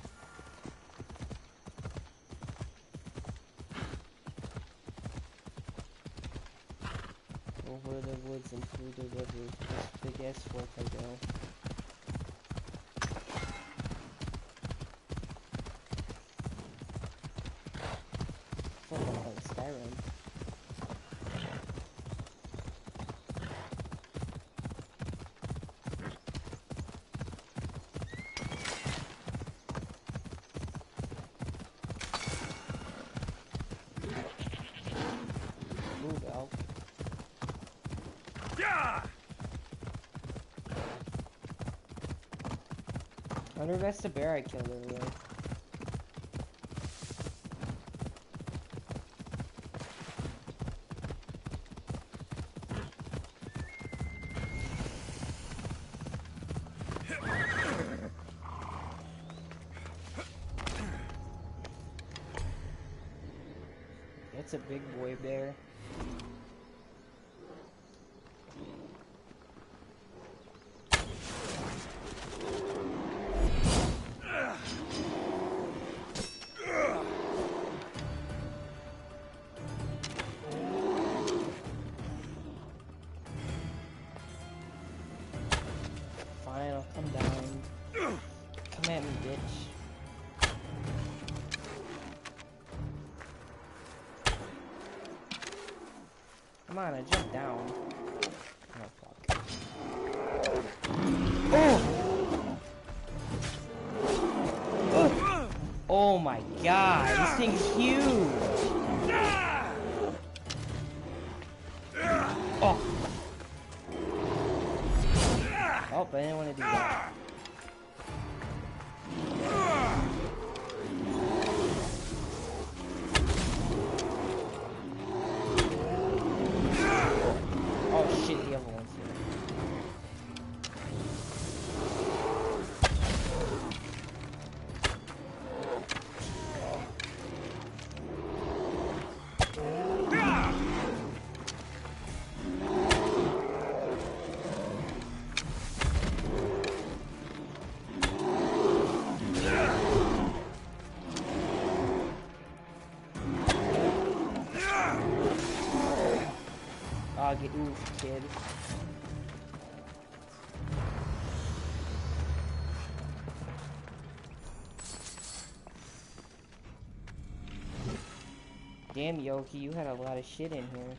Over the woods and through the river. This big ass fork I go. Fucking like Skyrim. Move out. I wonder if that's the bear I killed earlier. That's a big boy bear. Fine, I'll come down. Come at me, bitch. Come on, I jumped down. Oh, fuck. Oh! Oh my god, this thing's huge! Oh! Oh, but I didn't want to do that. Oh shit, the other one's here. Oh, get oofed, kid. Damn, Yoki, you had a lot of shit in here.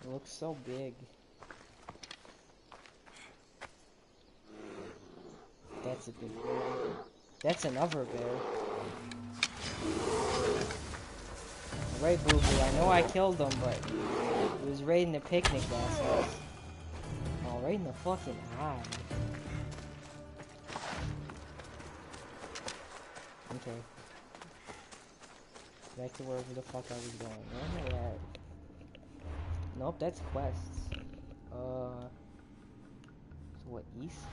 It looks so big. That's a big bear. That's another bear. Alright, Boo Boo, I know I killed him, but he was raiding the picnic basket. Oh, right in the fucking eye. Okay. Back to wherever the fuck I was going. Where am I at? Nope, that's quests. So what, east?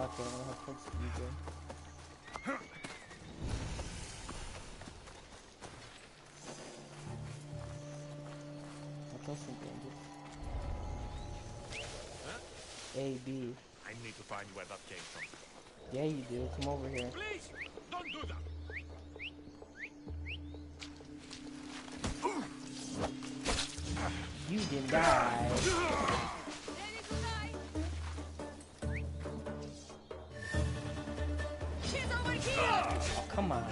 Okay, I'm gonna have to easier. I'll kill some bandits. A, B. I need to find where that came from. Yeah, you do. Come over here. Please, don't do that. You did die. Oh, come on.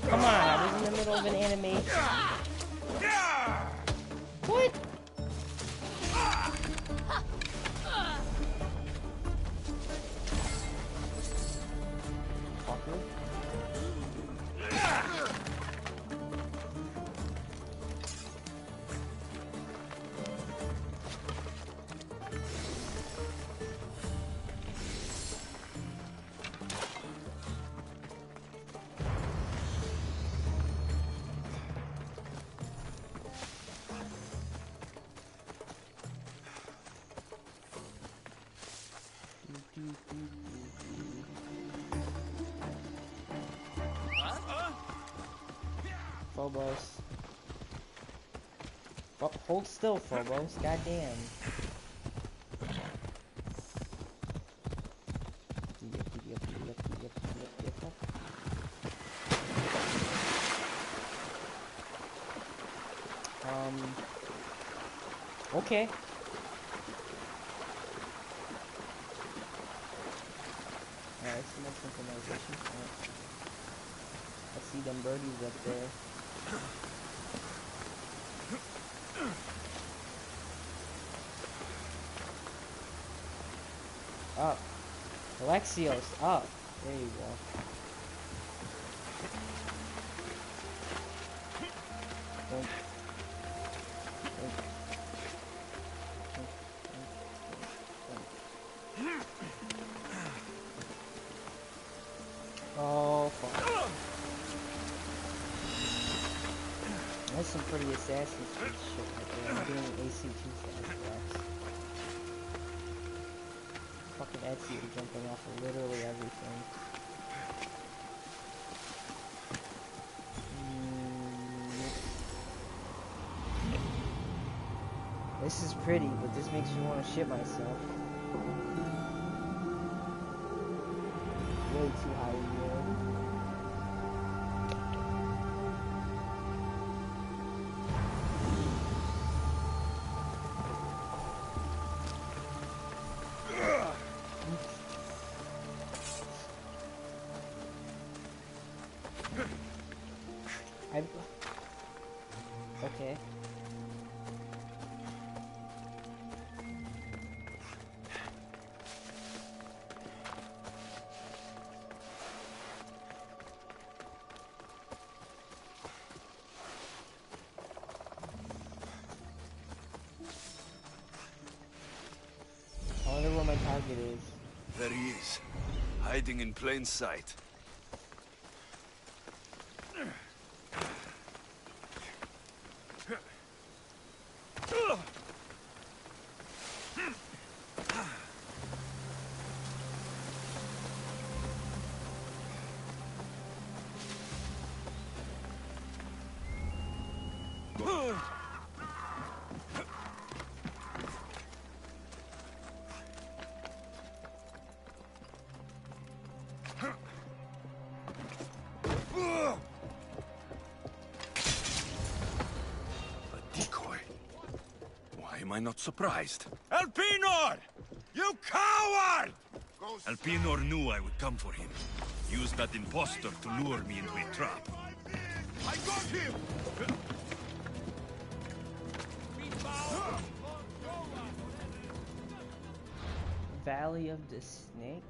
Come on, I was in the middle of an animation. What? Phobos. Oh, hold still, Phobos. Goddamn. Okay. Alright, so much synchronization. Right. I see them birdies up there. Up. Alexios, up. There you go. Boom. Oh, fuck. That's some pretty Assassin's Creed shit right there. I'm doing AC too fast, relax. Fucking Etsy is jumping off of literally everything. This is pretty, but this makes me want to shit myself. Way too high in the air. Okay. I wonder where my target is. There he is, hiding in plain sight. Am I not surprised? Elpenor! You coward! Elpenor knew I would come for him. Used that impostor to lure me into a trap. I got him! Valley of the Snake?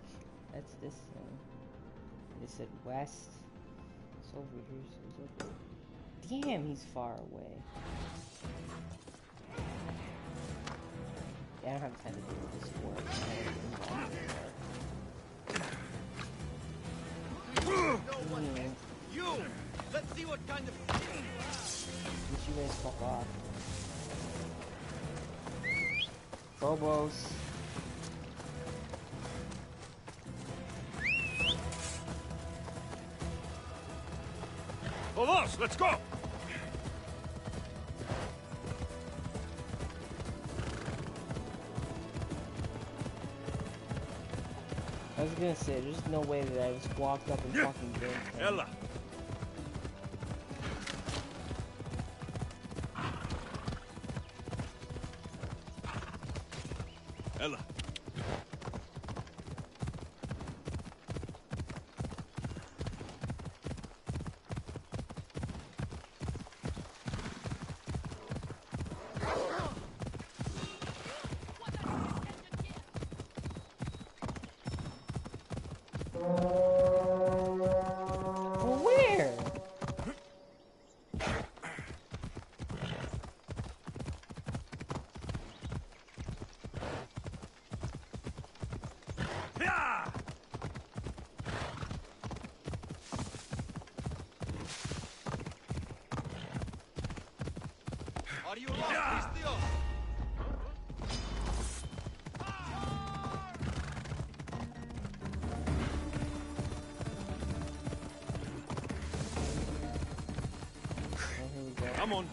That's this thing. It said west. It's over here, so it's over. Damn, he's far away. Yeah, I don't have time to do this work. You! Let's see what kind of... Get you guys fuck off. Phobos. Phobos, let's go! I was gonna say, there's no way that I just walked up and fucking did it. Ella! Ella! Where? Are you lost, Christios? Come on.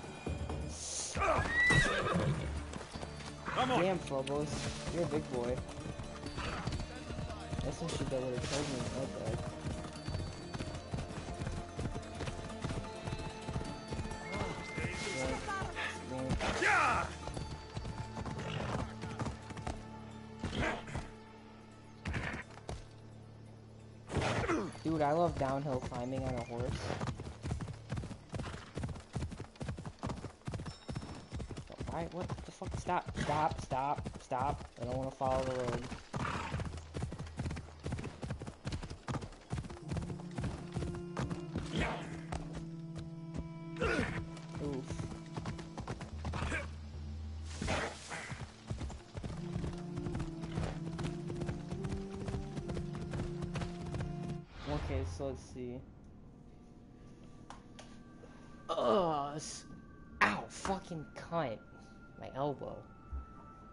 Come on. Damn, Phobos. You're a big boy. That's some shit that would have killed me. Okay. Yeah. Dude, I love downhill climbing on a horse. Alright, what the fuck? Stop, stop, stop, stop. I don't want to follow the road. Oof. Okay, so let's see. Ugh. Ow, fucking cunt. My elbow.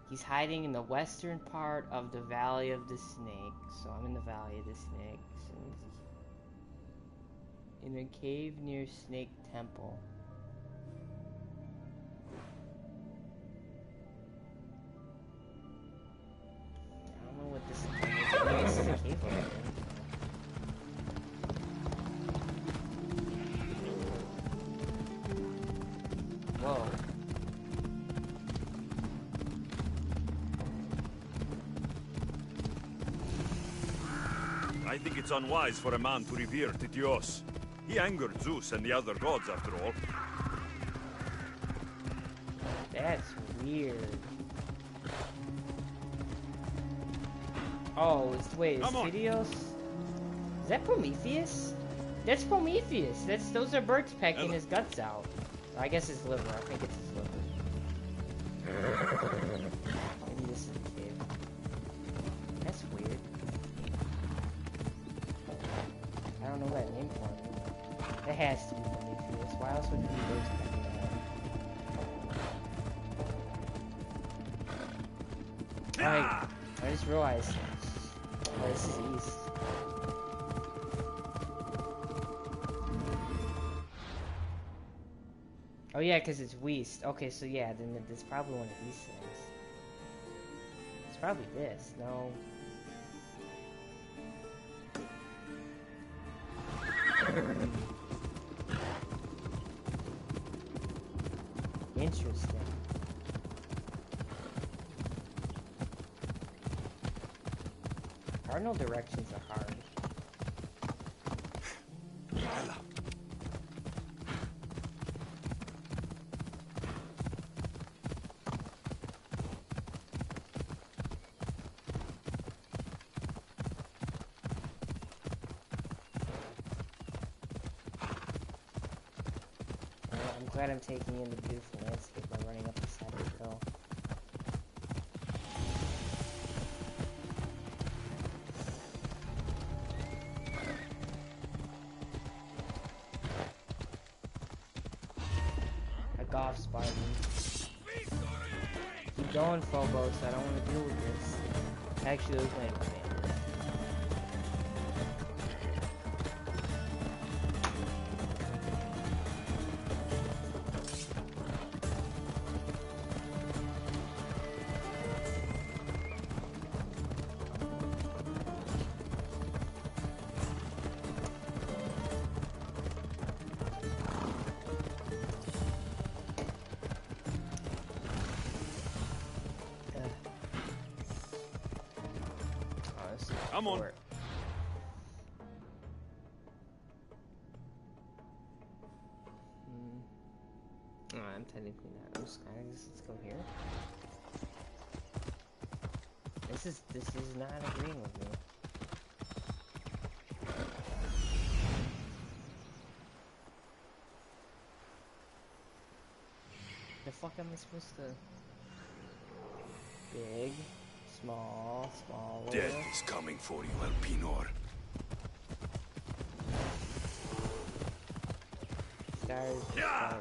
He's hiding in the western part of the Valley of the Snake. So I'm in the Valley of the Snakes. In a cave near Snake Temple. I don't know what this is. I mean, this is a cave over there. Whoa. I think it's unwise for a man to revere Tityos. He angered Zeus and the other gods, after all. That's weird. Oh, wait, is Tityos? Is that Prometheus? That's Prometheus. Those are birds pecking his guts out. I guess his liver. I think it's his liver. Maybe this is a cave. That's weird. I don't know what that name for it. It has to be Prometheus. Why else would it be birds pecking at him? Alright, I just realized. Oh, this is east. Oh yeah, because it's west. Okay, so yeah, then it's probably one of these things. It's probably this. No. Interesting. Cardinal directions are hard. I'm glad I'm taking in the beautiful landscape by running up the side of the hill. A golf Spartan. Keep going, Phobos. I don't want to deal with this. Actually, those might be bandits. Come on. Oh, I'm technically not. I'm just let's go here. This is not agreeing with me. The fuck am I supposed to? Big, small, smaller. Death is coming for you, Elpinor. Stars. Yeah.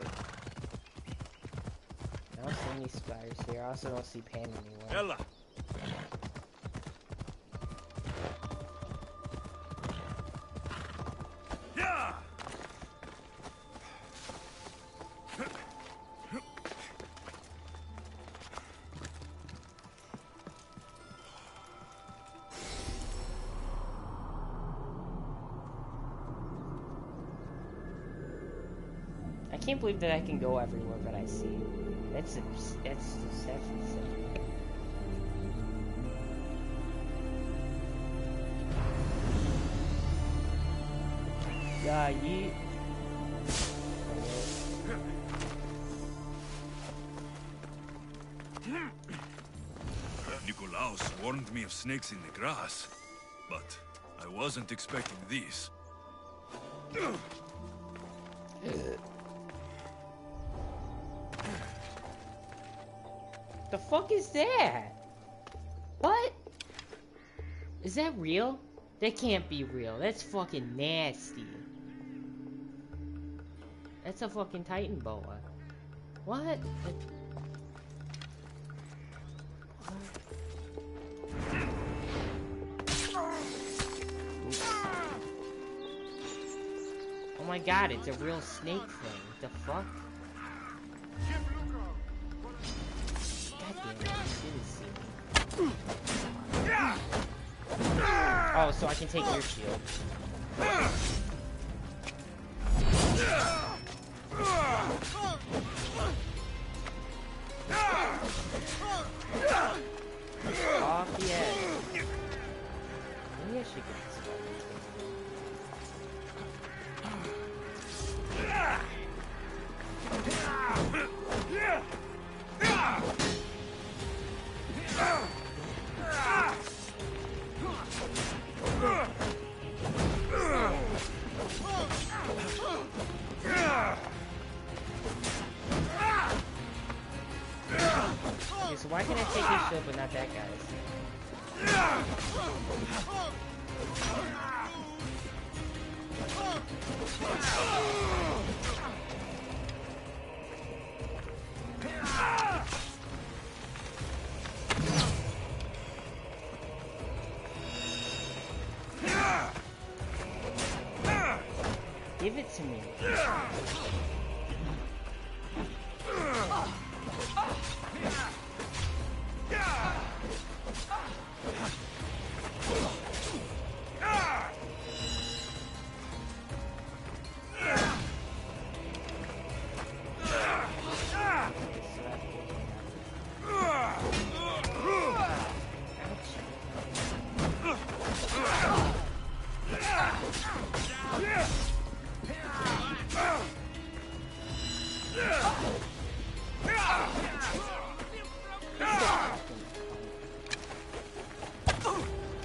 I don't see any spiders here. I also don't see Pan anywhere. Ella. Yeah. can't believe that I can go everywhere that I see. That's insane. Yeet. Nikolaos warned me of snakes in the grass, but I wasn't expecting these. The fuck is that? What? Is that real? That can't be real. That's fucking nasty. That's a fucking Titan boa. What? Oh my god, it's a real snake thing. What the fuck? God damn it, this shit is Oh, so I can take your shield. Off the edge. Maybe I should get this Okay, so why can I take his shield but not that guy's? Give it to me.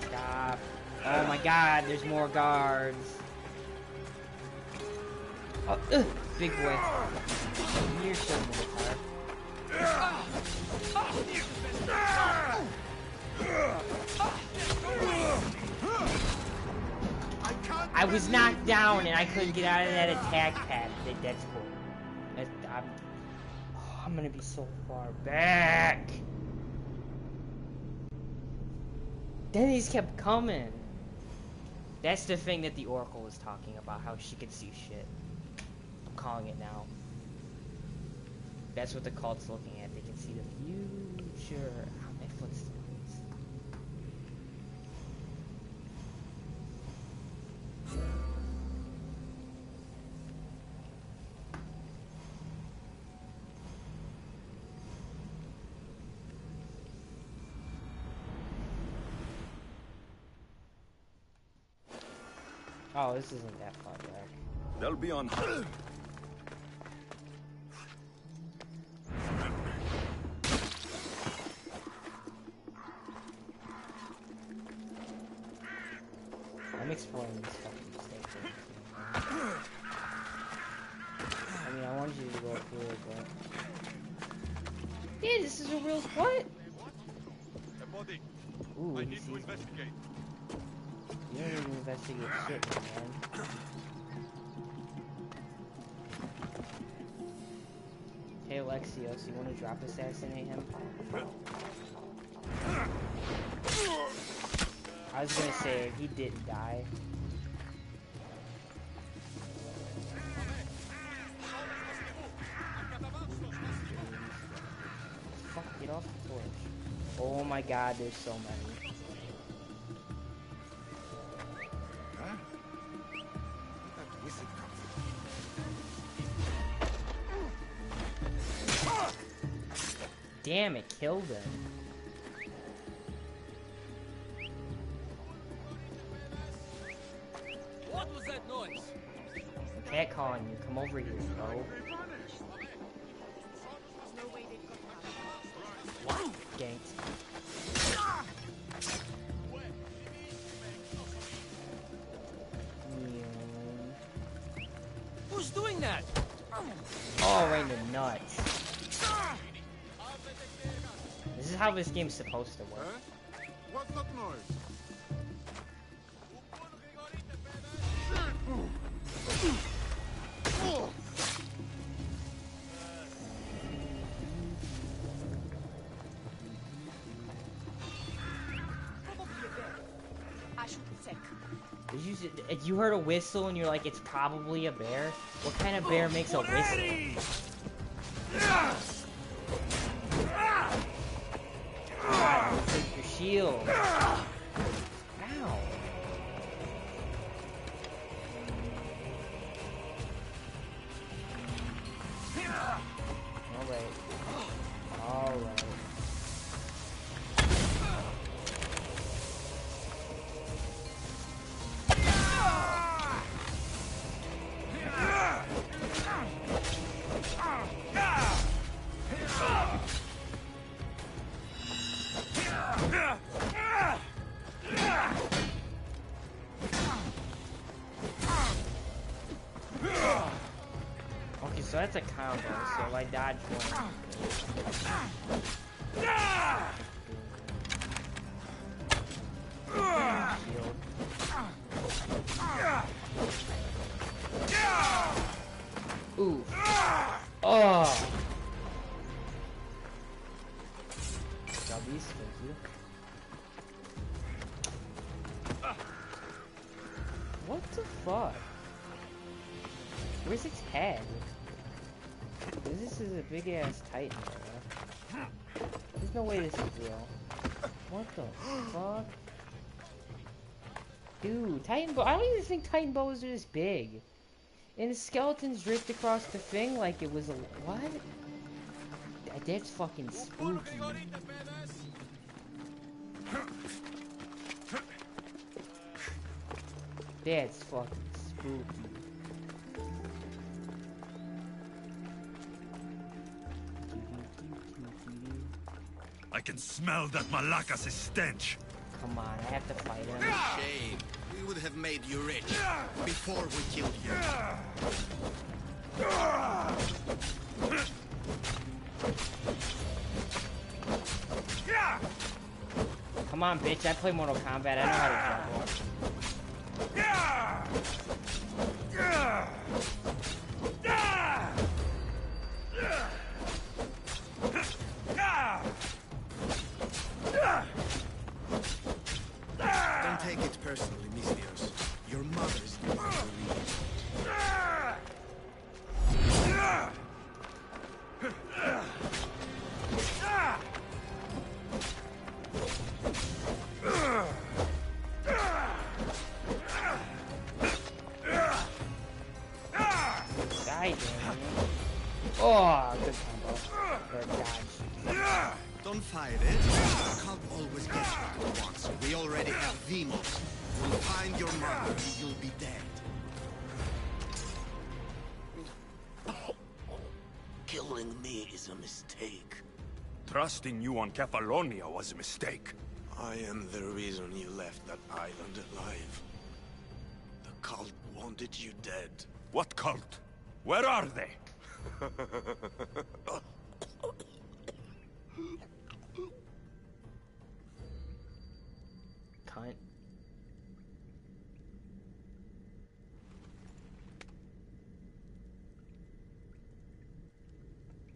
Stop. Oh my god, there's more guards. Oh, big boy. You're so I was knocked down and I couldn't get out of that attack pad. That's cool. I'm gonna be so far back. Then these kept coming. That's the thing that the Oracle was talking about, how she could see shit. I'm calling it now. That's what the cult's looking at. They can see the future. Oh, my footsteps. Oh, this isn't that far back. They'll be on. I'm exploring this fucking station. I mean, I wanted you to go up here, but... Yeah, this is a real... What? A body. Ooh, I need to investigate. You don't even investigate shit, man. Hey, Alexios, you want to drop assassinate him? I was gonna say, if he didn't die... Fuck, get off the torch. Oh my god, there's so many. damn, it killed him. What was that noise? Cat calling you. Come over here, bro. What? Ganked. Who's doing that? Oh, right in the nuts. This is how this game's supposed to work. What's that noise? You heard a whistle and you're like, it's probably a bear? What kind of bear makes a whistle? God, take your shield. Ow. Alright. Alright. Okay, so that's a combo, so if I dodge one. Shield. Ooh. Oh! Jobbies, thank you. What the fuck? Where's its head? This is a big ass Titan, bro. There's no way this is real. What the fuck? Dude, Titan bow. I don't even think Titan bows are this big. And the skeletons drift across the thing like it was a. What? That's fucking spooky. That's fucking spooky. I can smell that Malakas' stench. Come on, I have to fight him. Shame. We would have made you rich before we killed you. Come on, bitch. I play Mortal Kombat. I know how to juggle. Don't take it personally, Misthios. Your mother's the one who needs Die, damn. Oh, good combo. Good dodge. Don't fight it. You can't always get what you want, so we already have Vimos. We'll find your mother and you'll be dead. Killing me is a mistake. Trusting you on Kefalonia was a mistake. I am the reason you left that island alive. The cult wanted you dead. What cult? Where are they? Cunt.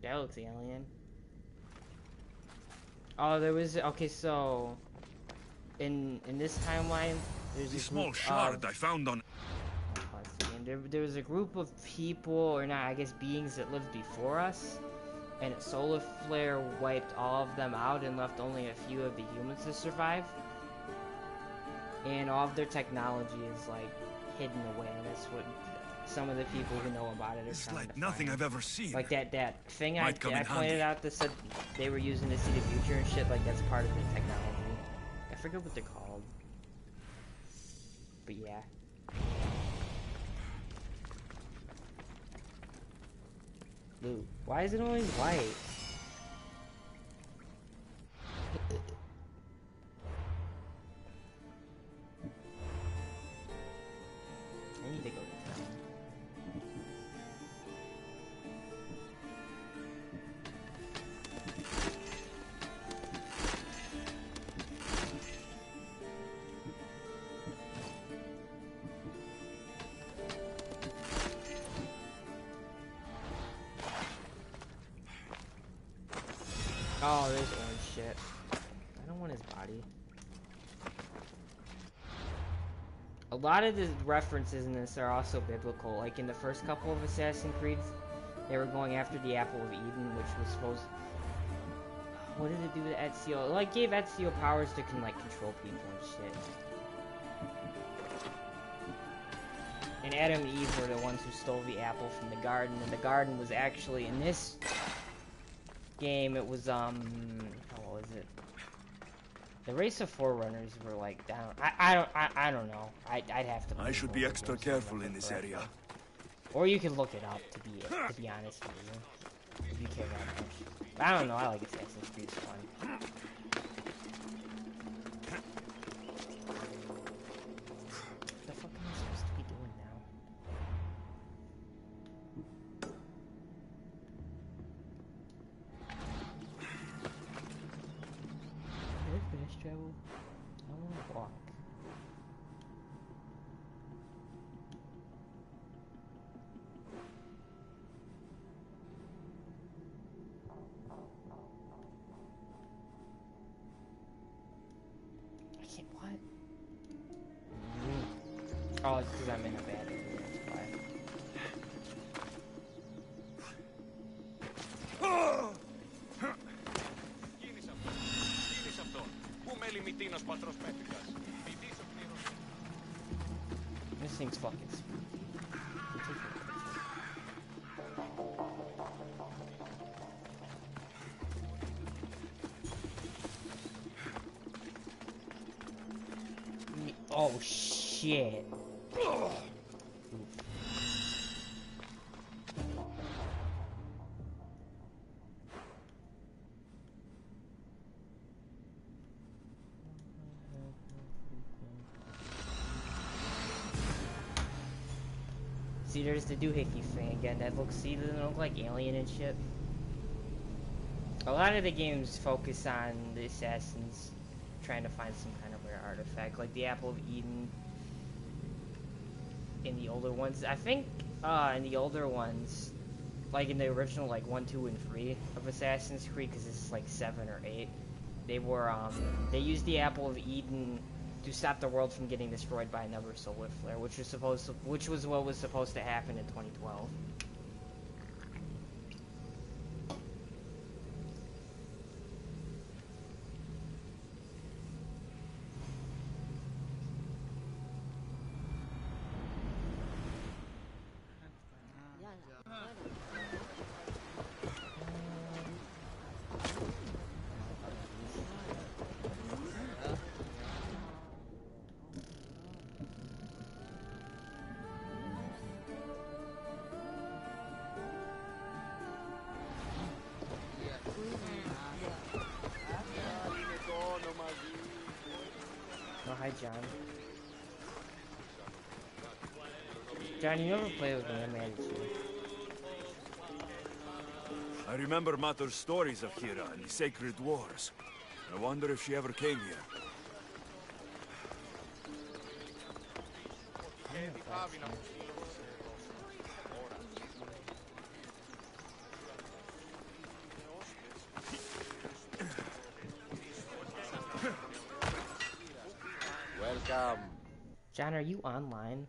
That looks alien. Oh, there was okay. So, in this timeline, there's The a small group shard of, I found on. there was a group of people, or not, I guess beings that lived before us, and a solar flare wiped all of them out and left only a few of the humans to survive. And all of their technology is like hidden away, and that's what some of the people who know about it are It's trying like to nothing find. I've ever seen. Like that thing I Might come in pointed handy. out that said they were using to see the future and shit. Like that's part of the technology. I forget what they're called. But yeah. Blue. Why is it always white? I need to go to town. Oh, there's orange shit. I don't want his body. A lot of the references in this are also biblical. Like in the first couple of Assassin's Creeds, they were going after the Apple of Eden, which was supposed. What did it do to Ezio? It like gave Ezio powers to control people and shit. And Adam and Eve were the ones who stole the apple from the garden, and the garden was actually in this game. It was how was it? The race of Forerunners were like down. I don't know. I'd have to. I should be extra careful in this area. Or you can look it up to be honest with you, if you care that much. I don't know. I like Assassin's Creed. It's fun. What the fuck am I supposed to be doing now? There's fast travel. I want to walk. I can't. What? Oh, it's because I'm in a bad area. That's why. This thing's fucking spooky. Oh shit. See, there's the doohickey thing again. That looks, see, doesn't it look like alien and shit? A lot of the games focus on the assassins trying to find some kind of rare artifact, like the Apple of Eden in the older ones. I think in the older ones, like in the original, like 1, 2, and 3 of Assassin's Creed, because this is like 7 or 8, they were they used the Apple of Eden to stop the world from getting destroyed by another solar flare, which was what was supposed to happen in 2012. Oh, hi, John. John, you never played with me, I managed you. I remember Mater's stories of Hira and the Sacred Wars. I wonder if she ever came here. Welcome. John, are you online?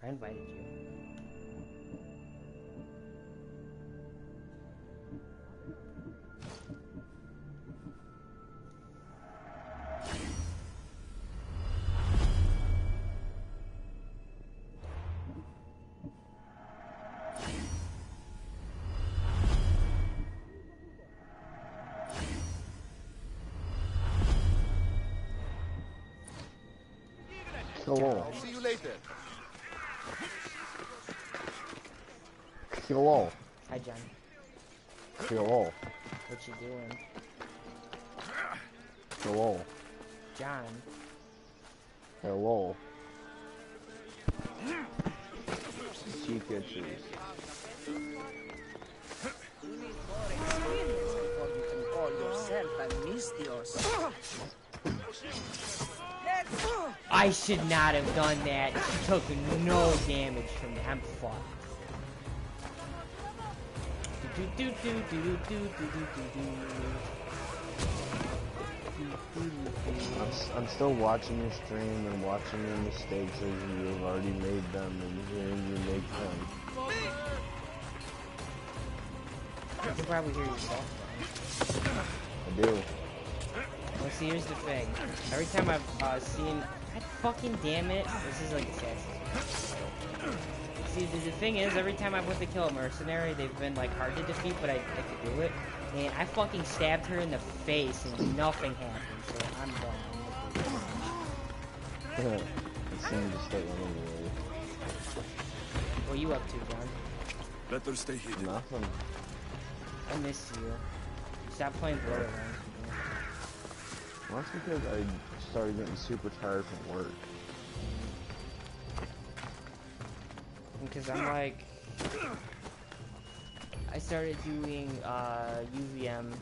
I invited you. Hello. I'll see you later. Hello. Hi, John. Hello. What you doing? Hello. John. Hello. Pikachu. You need more experience before you can call yourself a Mistios. I should not have done that. She took no damage from me. I'm fucked. I'm still watching your stream and watching your mistakes as you have already made them and hearing you make them. You can probably hear yourself, I do. well, see, here's the thing. Every time I've seen... God fucking damn it. This is like Assassin's Creed. See, the thing is, every time I went to kill a mercenary, they've been, like, hard to defeat, but I could do it. And I fucking stabbed her in the face, and nothing happened, so I'm done. It seemed to start running away. What are you up to, John? Let her stay hidden. Nothing. I missed you. Stop playing Borderlands. Well, that's because I started getting super tired from work. Because I'm like... I started doing UVM,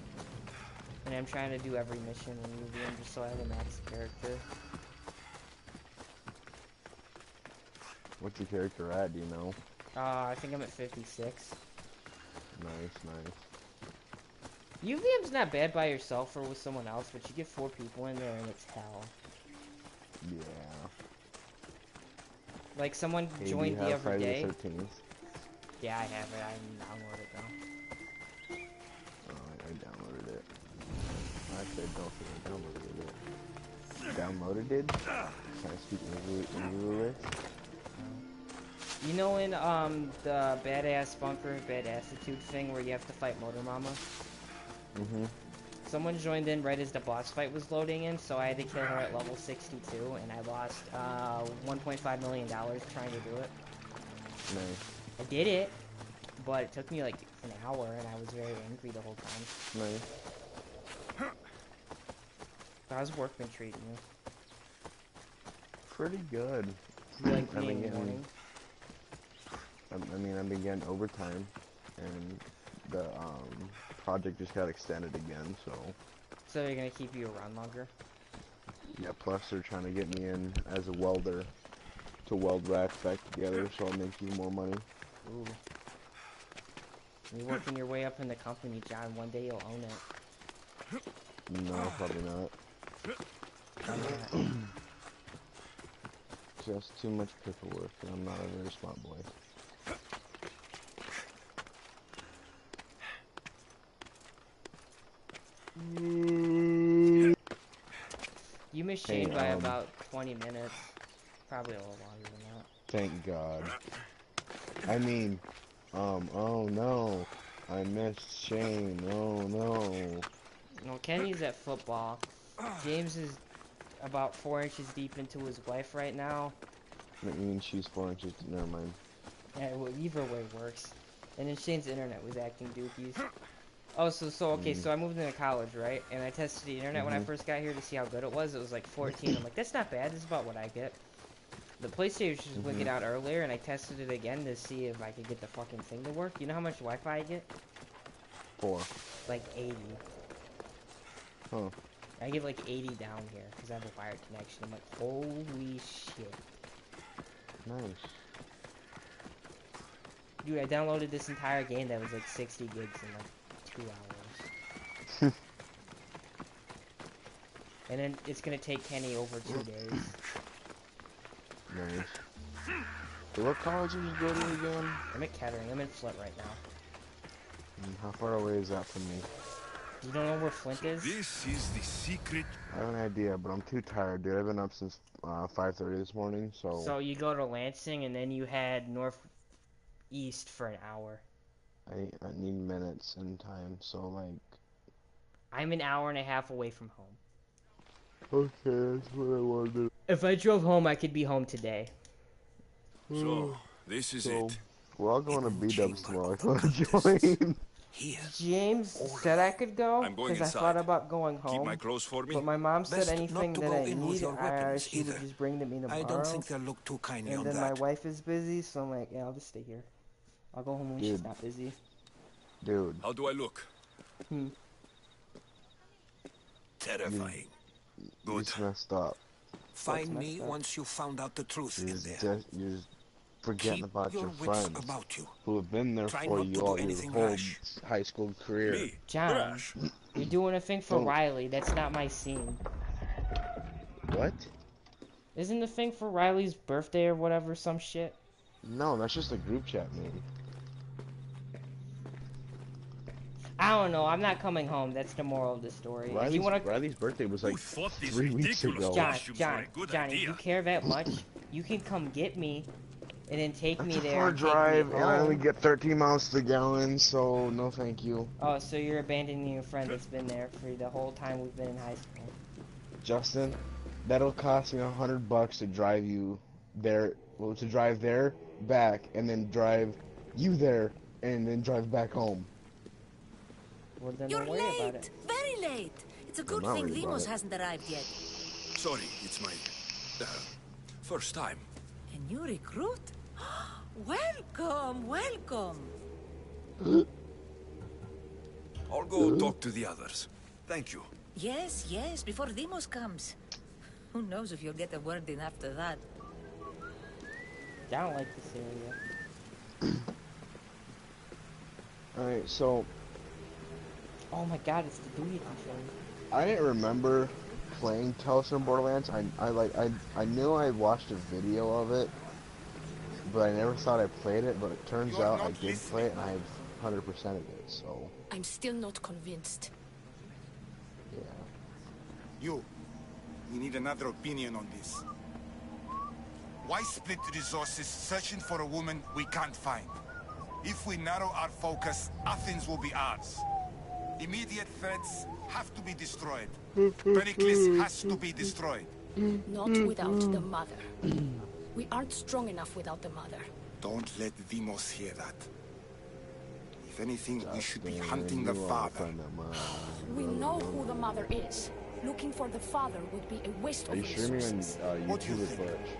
and I'm trying to do every mission in UVM just so I have a max character. What's your character at, do you know? I think I'm at 56. Nice. UVM's not bad by yourself or with someone else, but you get 4 people in there and it's hell. Yeah. Like someone Hey, joined do you the have other Friday day. the 13th? Yeah, I have it. I downloaded it though. Oh, I downloaded it. Actually, I don't think I downloaded it. Downloaded it? Can I speak English? You know in the badass bunker, bad attitude thing where you have to fight Motor Mama? Mm-hmm. Someone joined in right as the boss fight was loading in, so I had to kill her at level 62, and I lost $1.5 million trying to do it. Nice. I did it, but it took me like an hour, and I was very angry the whole time. Nice. How's work been treating you? Pretty good. You like being in the morning? I mean, I've been getting overtime, and the project just got extended again, so. So they're gonna keep you around longer? Yeah, plus they're trying to get me in as a welder to weld racks back together, so I'll make you more money. Ooh. You're working your way up in the company, John. One day you'll own it. No, probably not. Why not? Just too much paperwork, and I'm not a very smart boy. You missed Shane by about 20 minutes. Probably a little longer than that. Thank God. I mean, oh no. I missed Shane. Oh no. No, Kenny's at football. James is about 4 inches deep into his wife right now. That means she's 4 inches. Never mind. Yeah, well, either way works. And then Shane's internet was acting dookies. Oh, so okay, so I moved into college, right? And I tested the internet when I first got here to see how good it was. It was like 14. I'm like, that's not bad. This is about what I get. The PlayStation just went it out earlier, and I tested it again to see if I could get the fucking thing to work. You know how much Wi-Fi I get? 4. Like 80. Huh. I get like 80 down here because I have a wired connection. I'm like, holy shit. Nice. Dude, I downloaded this entire game that was like 60 gigs in like 2 hours. And then it's gonna take Kenny over 2 days. Nice. So what college did you go to again? I'm at Kettering. I'm in Flint right now. How far away is that from me? You don't know where Flint is? This is the secret. I have an idea, but I'm too tired, dude. I've been up since 5:30 this morning, so. So you go to Lansing and then you head northeast for an hour. I need minutes and time, so like. I'm an hour and a half away from home. Okay, that's what I wanted. If I drove home, I could be home today. So, this is it. We're all going to B-dubs tomorrow. If you want to join. James said I could go I'm going because I inside. thought about going home. Keep my clothes for me. But my mom said Best anything not to that go I in with need, your weapons she would either. just bring to me tomorrow. I don't think they'll look too kindly and on then that. my wife is busy, so I'm like, yeah, I'll just stay here. I'll go home when she's Dude. not busy. Dude. How do I look? Terrifying. You just messed up. Find What's me messed up? once you found out the truth You're in just, there. you're just forgetting Keep about your your wits friends about you. who have been there Try for not you to do all your anything whole rash. high school career. Me? John, Rash? you're doing a thing for Don't- Riley. That's not my scene. What? Isn't the thing for Riley's birthday or whatever some shit? No, that's just a group chat, man. I don't know. I'm not coming home. That's the moral of the story. If you wanna... Riley's birthday was like thought these 3 weeks ridiculous ago. John, costumes were a good Johnny, if you idea. care that much, you can come get me and then take me That's a there. far and take me drive, and I only home. get 13 miles to the gallon, so no thank you. Oh, so you're abandoning your friend that's been there for the whole time we've been in high school. Justin, that'll cost me $100 to drive you there, well, to drive there, back, and then drive you there, and then drive back home. Well, then You're don't worry about late! it. Very late! It's a good not thing worried about Limos it. hasn't arrived yet. Sorry, it's my first time. A new recruit? Welcome, welcome! I'll go talk to the others. Thank you. Yes, yes, before Demos comes. Who knows if you'll get a word in after that. I don't like this area. Alright, so Oh my god, it's the Doohickey thing. I didn't remember playing Tales from Borderlands. I knew I watched a video of it, but I never thought I played it. But it turns out I did play it, and I have 100% of it. So I'm still not convinced. yeah. You. We need another opinion on this. Why split resources searching for a woman we can't find? If we narrow our focus, Athens will be ours. Immediate threats have to be destroyed. Pericles has to be destroyed. Not without the mother. We aren't strong enough without the mother. Don't let Demos hear that. If anything, we should be Justin, hunting the you are father. friend of mine. We know who the mother is. Looking for the father would be a waste Are of you streaming on resources. What do you YouTube or think? Twitch?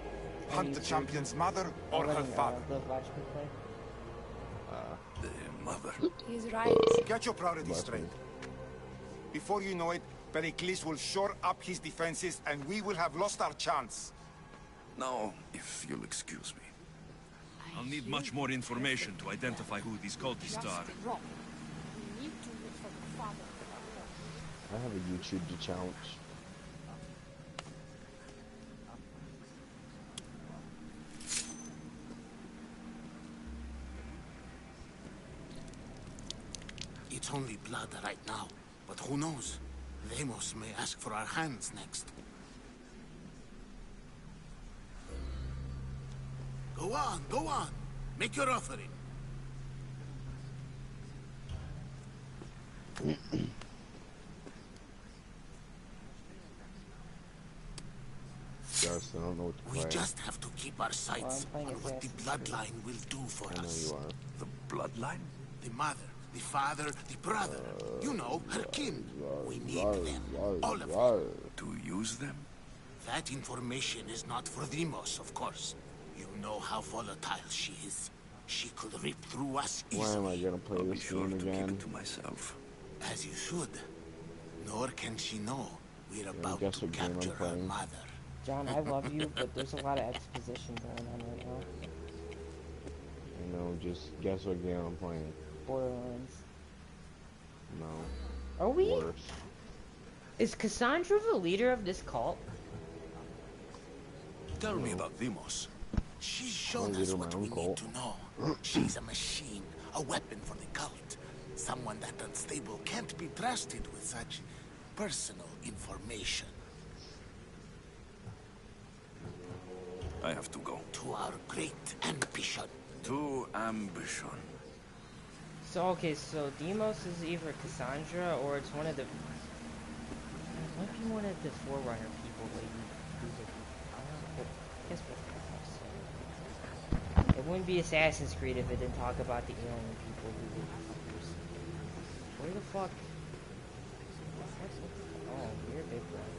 Hunt the champion's mother or her father. Watch me play. The mother. He's right. Get your priorities straight. Before you know it, Pericles will shore up his defenses and we will have lost our chance. Now, if you'll excuse me. I'll need much more information to identify who these cultists are. Wrong. We need to look for the father. I have a YouTube to challenge. It's only blood right now, but who knows? Demos may ask for our hands next. Go on, go on. Make your offering. Justin, I don't know what to We play. just have to keep our sights on what the bloodline will do for I know us. you are. The bloodline? The mother, the father, the brother. You know, her kin. We need them. All of them. To use them? That information is not for Demos, of course. You know how volatile she is. She could rip through us Why easily. am I gonna play this game again? To myself. As you should. Nor can she know we're about guess to what game I'm capture her playing. mother. John, I love you, but there's a lot of exposition going on right now. I know, just guess what game I'm playing. Borderlands. No. Are we? Worse. Is Cassandra the leader of this cult? Tell me about Demos. She's shown I'll us lead her what my we own need cult. to know. She's a machine, a weapon for the cult. Someone that unstable can't be trusted with such personal information. I have to go. To our great ambition. To ambition. So, okay, so Demos is either Cassandra or it's one of the... Might be one of the Forerunner people, maybe. I don't know, but I guess we'll find out soon. It wouldn't be Assassin's Creed if it didn't talk about the alien people who were fuckers. Where the fuck? Oh, you're a big one.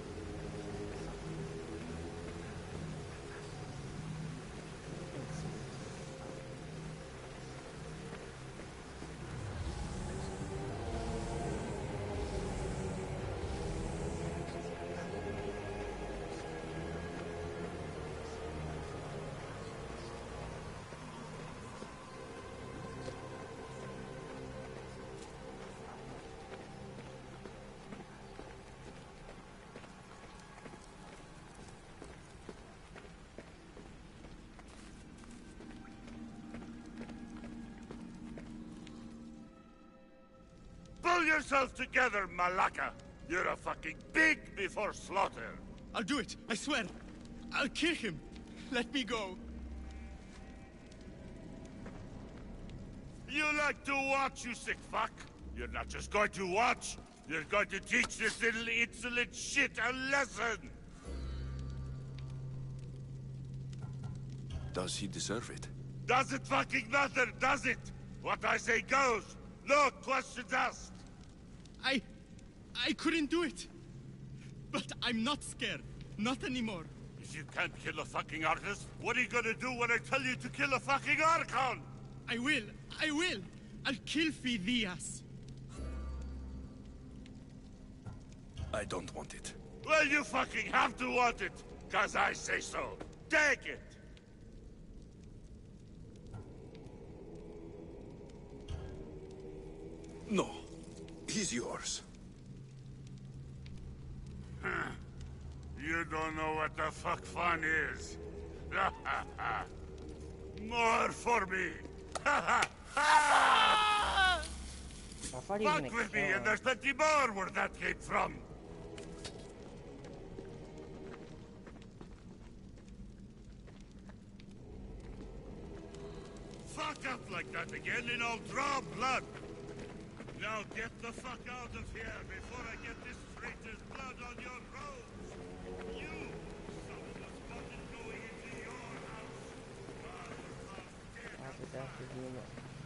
Pull yourself together, Malaka! You're a fucking pig before slaughter! I'll do it, I swear! I'll kill him! Let me go! You like to watch, you sick fuck? You're not just going to watch, you're going to teach this little insolent shit a lesson! Does he deserve it? Does it fucking matter, does it? What I say goes! No questions asked! I couldn't do it! But I'm not scared. Not anymore. If you can't kill a fucking artist, what are you gonna do when I tell you to kill a fucking Archon? I will! I will! I'll kill Phidias! I don't want it. Well, you fucking have to want it, 'cause I say so. Take it! No. He's yours. You don't know what the fuck fun is. More for me. Fuck with me, and there's plenty more where that came from. Fuck up like that again, and I'll draw blood. Now get the fuck out of here before I get this traitor's blood on your robes! You! Someone was spotted going into your house!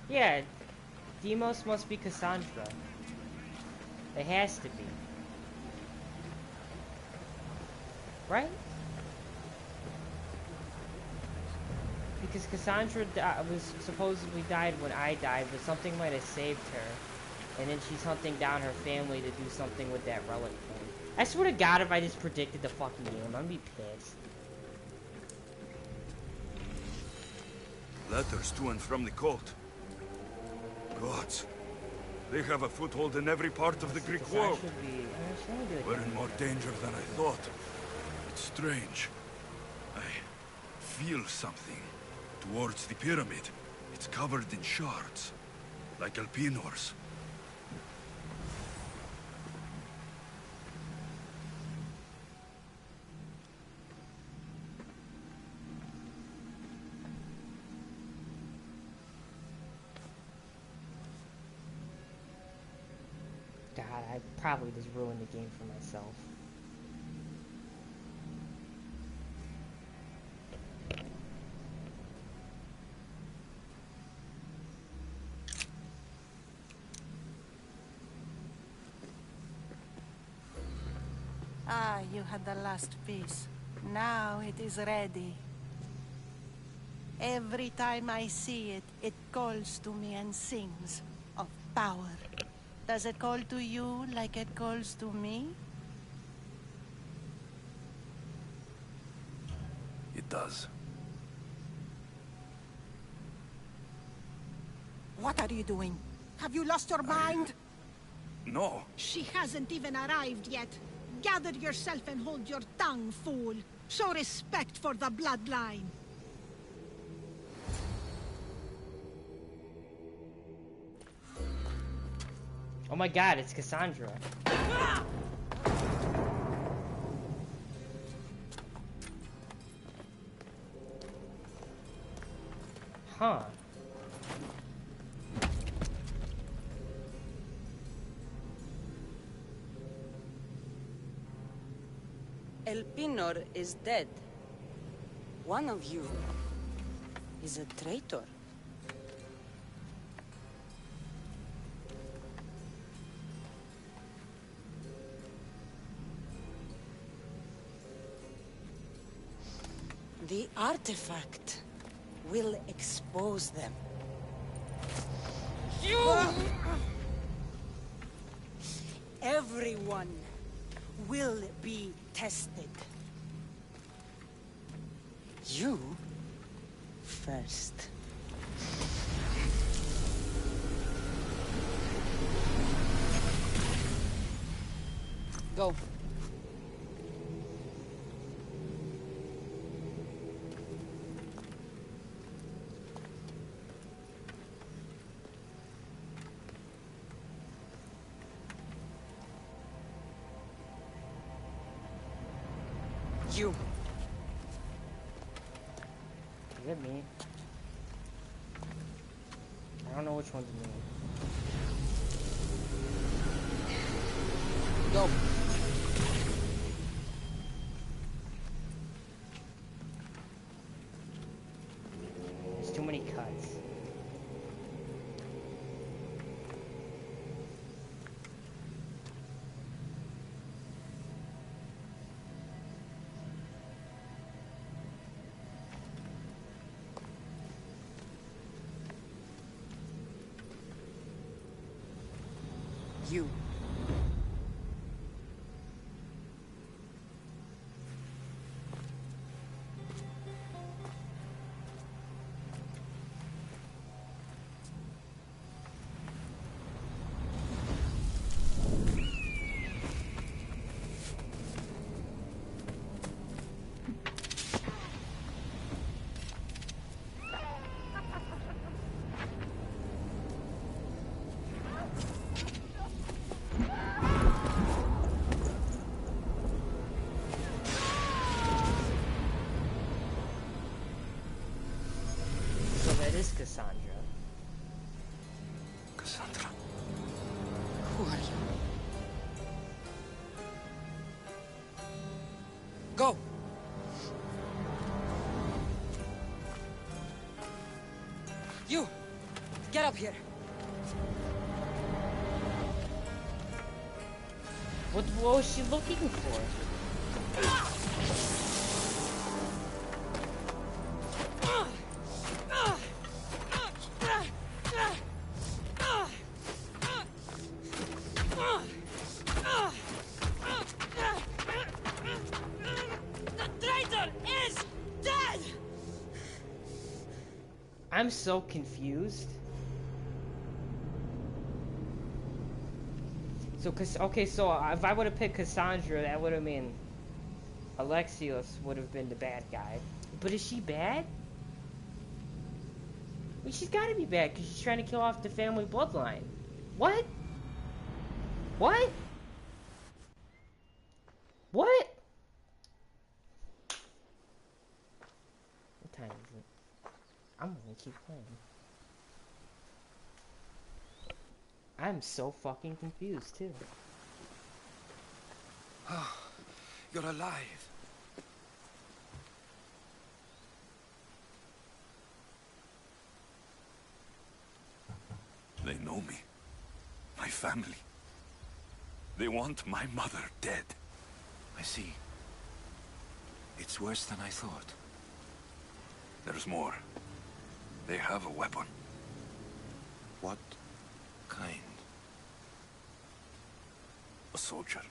Yeah, Deimos must be Cassandra. It has to be. Right? Because Cassandra was supposedly died when I died, but something might have saved her. And then she's hunting down her family to do something with that relic thing. I swear to God, if I just predicted the fucking game, I'm gonna be pissed. Letters to and from the cult. Gods. They have a foothold in every part of the Greek world. We're in more danger than I thought. It's strange. I feel something towards the pyramid. It's covered in shards, like Elpinor's. God, I probably just ruined the game for myself. Ah, you had the last piece. Now it is ready. Every time I see it, it calls to me and sings of power. Does it call to you like it calls to me? It does. What are you doing? Have you lost your mind? No. She hasn't even arrived yet. Gather yourself and hold your tongue, fool. Show respect for the bloodline. Oh my God, it's Cassandra. Huh. Elpinor is dead. One of you is a traitor. The artifact will expose them. You! Everyone will be tested. You first. Go. You. Is it me? I don't know which one's me. Go. There's too many cuts. You. Cassandra. Cassandra. Who are you? Go! You! Get up here! What was she looking for? I'm so confused. So, okay, so if I would have picked Cassandra, that would have mean Alexios would have been the bad guy. But is she bad? I mean, she's got to be bad because she's trying to kill off the family bloodline. What? What? What? What time is it? I'm gonna keep playing. I'm so fucking confused too. Oh, you're alive. They know me. My family. They want my mother dead. I see. It's worse than I thought. There's more. They have a weapon. What kind? A soldier.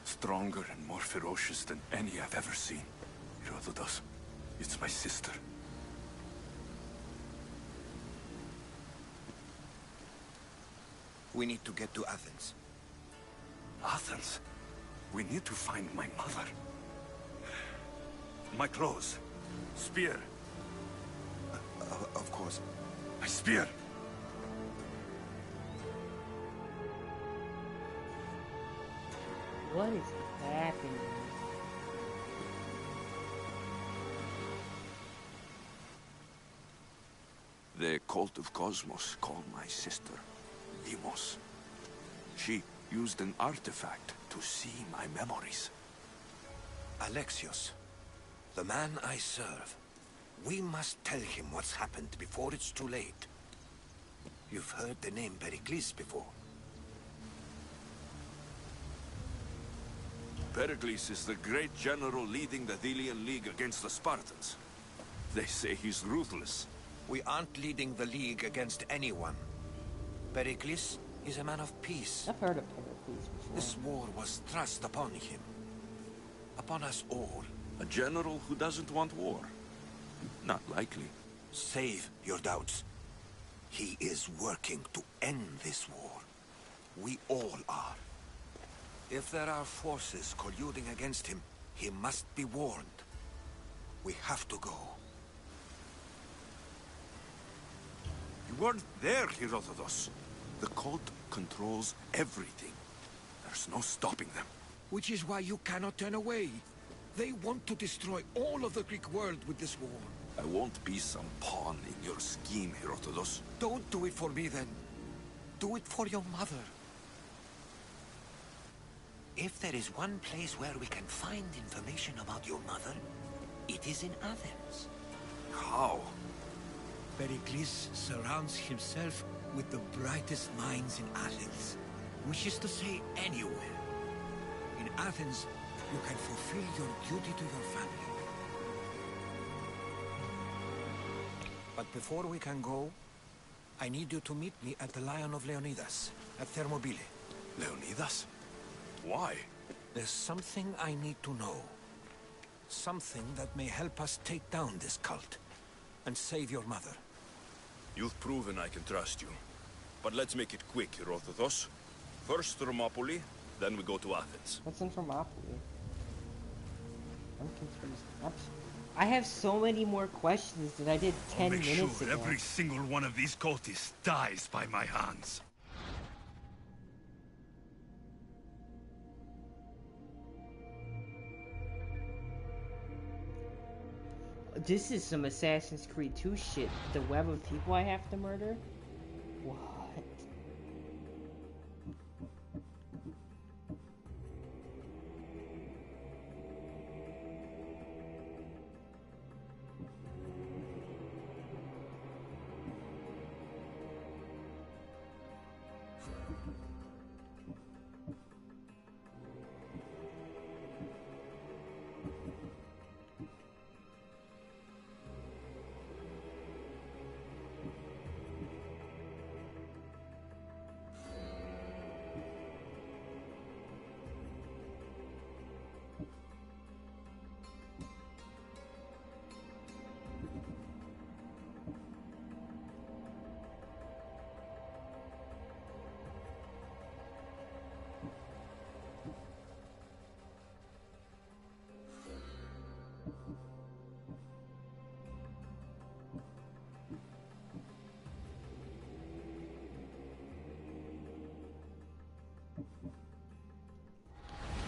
Stronger and more ferocious than any I've ever seen. Herodotus. It's my sister. We need to get to Athens. Athens? We need to find my mother. My clothes. Spear. Of course. My spear. What is happening? The cult of Cosmos called my sister Deimos. She used an artifact to see my memories. A Alexios, the man I serve. We must tell him what's happened before it's too late. You've heard the name Pericles before. Pericles is the great general leading the Delian League against the Spartans. They say he's ruthless. We aren't leading the League against anyone. Pericles is a man of peace. I've heard of Pericles before. This war was thrust upon him. Upon us all. A general who doesn't want war? Not likely. Save your doubts. He is working to end this war. We all are. If there are forces colluding against him, he must be warned. We have to go. You weren't there, Herodotus. The cult controls everything. There's no stopping them. Which is why you cannot turn away. They want to destroy all of the Greek world with this war. I won't be some pawn in your scheme, Herodotus. Don't do it for me, then. Do it for your mother. If there is one place where we can find information about your mother, it is in Athens. How? Pericles surrounds himself with the brightest minds in Athens. Which is to say, anywhere. In Athens, you can fulfill your duty to your family. But before we can go, I need you to meet me at the Lion of Leonidas, at Thermopylae. Leonidas? Why? There's something I need to know. Something that may help us take down this cult and save your mother. You've proven I can trust you. But let's make it quick, Herodotus. First Thermopylae, then we go to Athens. What's in Thermopylae? I'm confused. I have so many more questions that I did 10 I'll make minutes sure ago. every single one of these cultists dies by my hands. This is some Assassin's Creed 2 shit. The web of people I have to murder? What?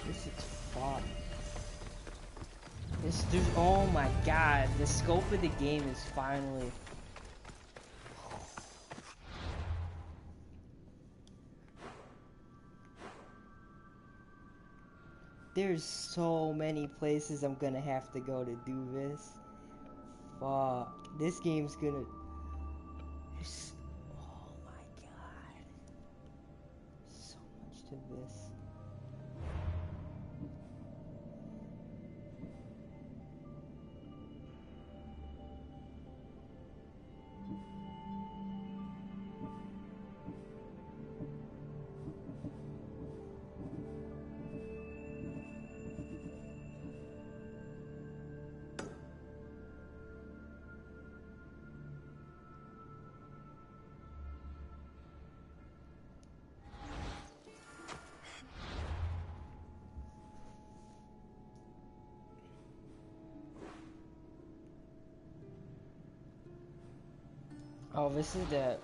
This is fun. Oh my god, the scope of the game is finally... There's so many places I'm gonna have to go to do this. Fuck, this game's gonna... Oh my god. So much to this. Oh, this is the...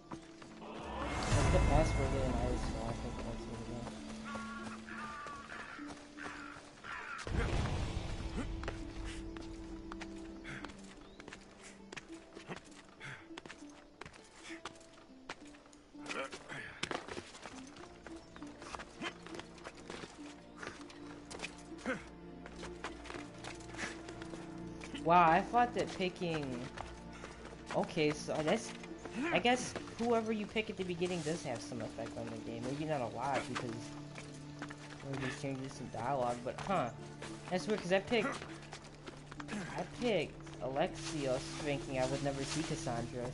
What's the password in Iris? I think that's what it is. Wow, I thought that picking... Okay, so that's... I guess whoever you pick at the beginning does have some effect on the game. Maybe not a lot, because... Maybe it changes some dialogue, but huh. That's weird, because I picked Alexios thinking I would never see Cassandra,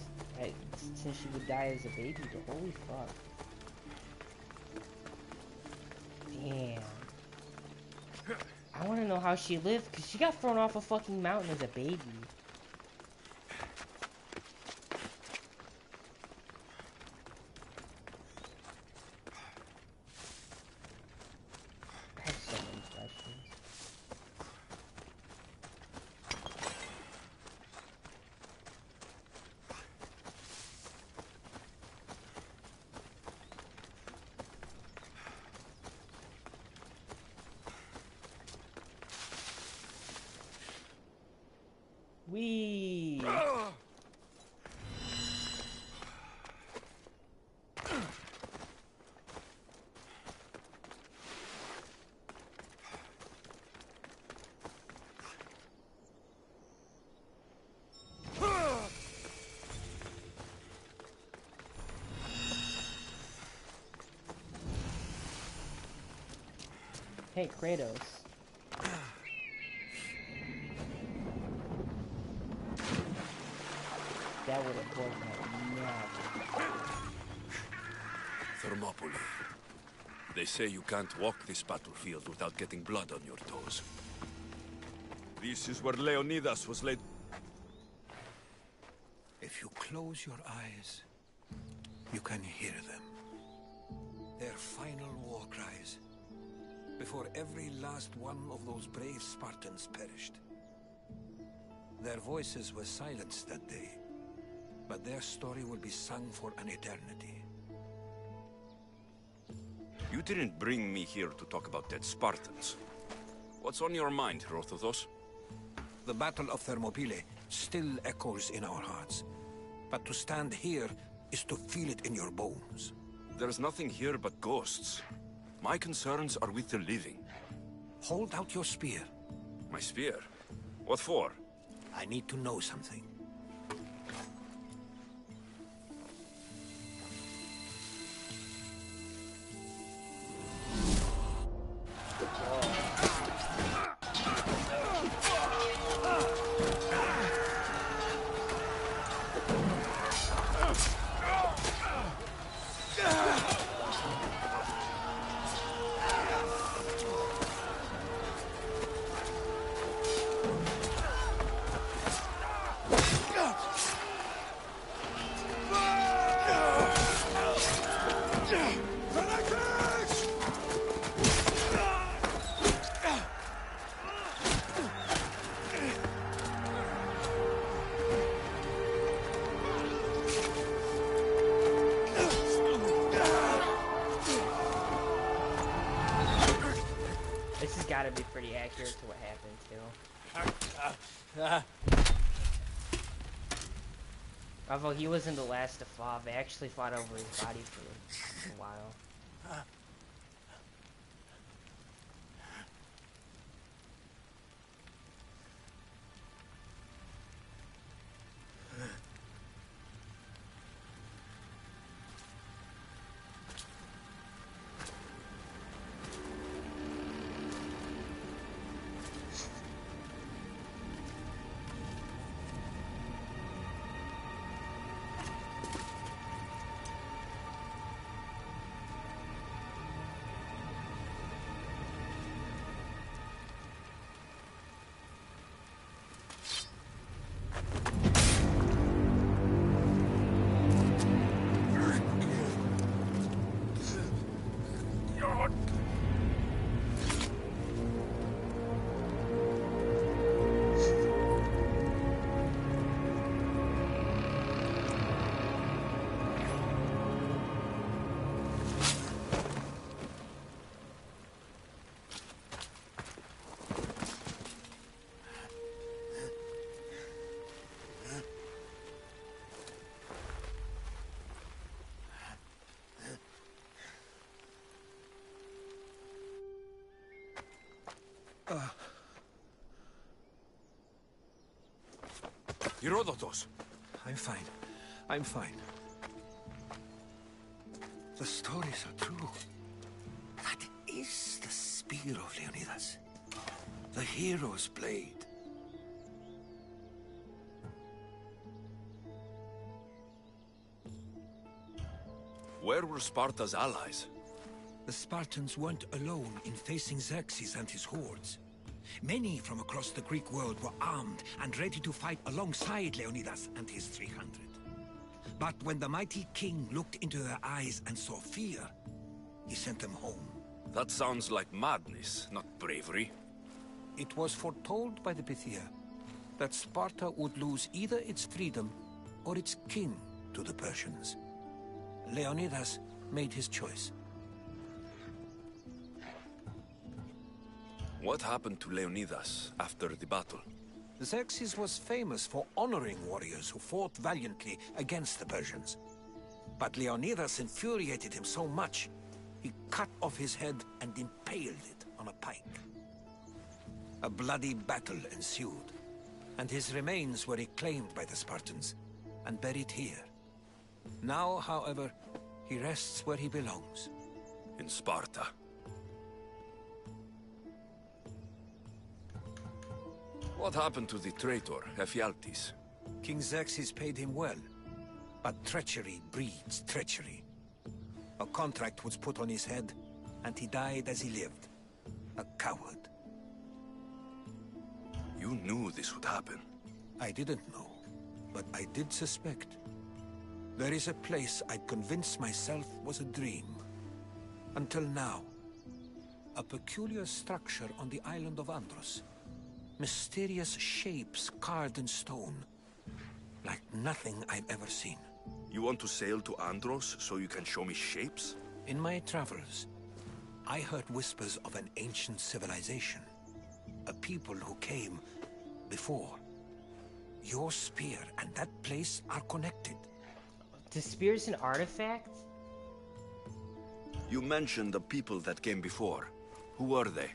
since she would die as a baby, but holy fuck. Damn. I want to know how she lived, because she got thrown off a fucking mountain as a baby. I have so many questions. Wee. Hey, Kratos. That would have broken my neck. Thermopylae. They say you can't walk this battlefield without getting blood on your toes. This is where Leonidas was laid. If you close your eyes, you can hear them. Their final war cries, before every last one of those brave Spartans perished. Their voices were silenced that day, but their story will be sung for an eternity. You didn't bring me here to talk about dead Spartans. What's on your mind, Herodotus? The Battle of Thermopylae still echoes in our hearts, but to stand here is to feel it in your bones. There's nothing here but ghosts. My concerns are with the living. Hold out your spear. My spear? What for? I need to know something. This has got to be pretty accurate to what happened, too. Although he wasn't the last to fall, they actually fought over his body for a while. Herodotus! I'm fine. I'm fine. The stories are true. That is the spear of Leonidas. The hero's blade. Where were Sparta's allies? The Spartans weren't alone in facing Xerxes and his hordes. Many from across the Greek world were armed and ready to fight alongside Leonidas and his 300. But when the mighty king looked into their eyes and saw fear, he sent them home. That sounds like madness, not bravery. It was foretold by the Pythia that Sparta would lose either its freedom or its king to the Persians. Leonidas made his choice. What happened to Leonidas after the battle? Xerxes was famous for honoring warriors who fought valiantly against the Persians. But Leonidas infuriated him so much, he cut off his head and impaled it on a pike. A bloody battle ensued, and his remains were reclaimed by the Spartans and buried here. Now, however, he rests where he belongs. In Sparta. What happened to the traitor, Ephialtes? King Xerxes paid him well, but treachery breeds treachery. A contract was put on his head, and he died as he lived. A coward. You knew this would happen. I didn't know, but I did suspect. There is a place I'd convinced myself was a dream. Until now. A peculiar structure on the island of Andros. Mysterious shapes carved in stone. Like nothing I've ever seen. You want to sail to Andros so you can show me shapes? In my travels, I heard whispers of an ancient civilization. A people who came before. Your spear and that place are connected. The spear's an artifact? You mentioned the people that came before. Who were they?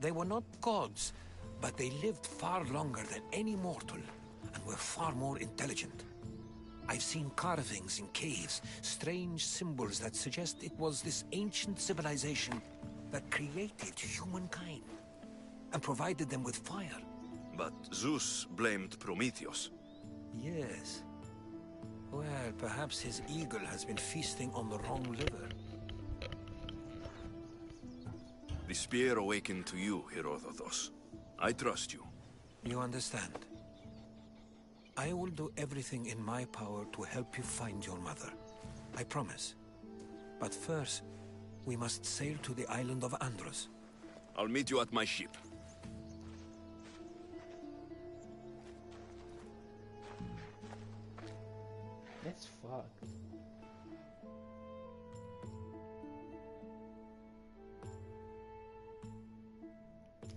They were not gods, but they lived far longer than any mortal, and were far more intelligent. I've seen carvings in caves, strange symbols that suggest it was this ancient civilization that created humankind, and provided them with fire. But Zeus blamed Prometheus. Yes. Well, perhaps his eagle has been feasting on the wrong liver. The spear awakened to you, Herodotus. I trust you. You understand. I will do everything in my power to help you find your mother. I promise. But first, we must sail to the island of Andros. I'll meet you at my ship. That's fucked.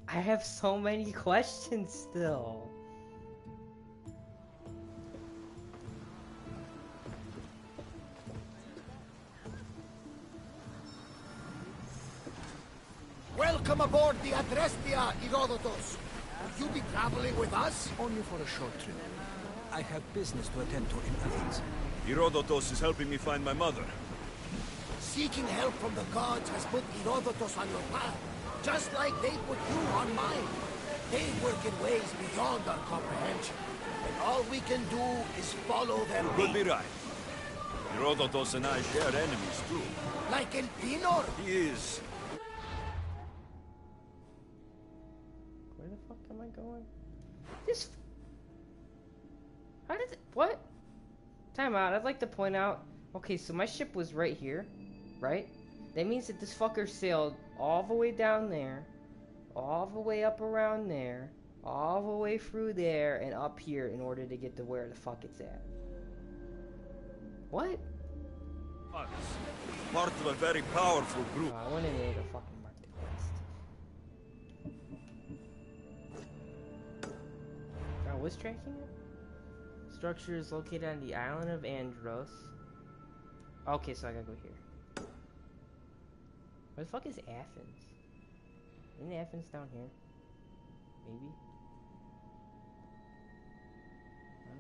I have so many questions still. Welcome aboard the Adrestia, Herodotus. Will you be traveling with us? Only for a short trip. I have business to attend to in Athens. Herodotus is helping me find my mother. Seeking help from the gods has put Herodotus on your path, just like they put you on mine. They work in ways beyond our comprehension, and all we can do is follow them. You could be right. Herodotus and I share enemies too. Like Elpinor? He is. Where the fuck am I going? This. How did it. What? Time out. I'd like to point out. Okay, so my ship was right here, right? That means that this fucker sailed all the way down there, all the way up around there, all the way through there, and up here in order to get to where the fuck it's at. What? Part of a very powerful group. I wanted to fucking mark the quest. I was tracking it? Structure is located on the island of Andros. Okay, so I gotta go here. Where the fuck is Athens? Isn't Athens down here? Maybe? I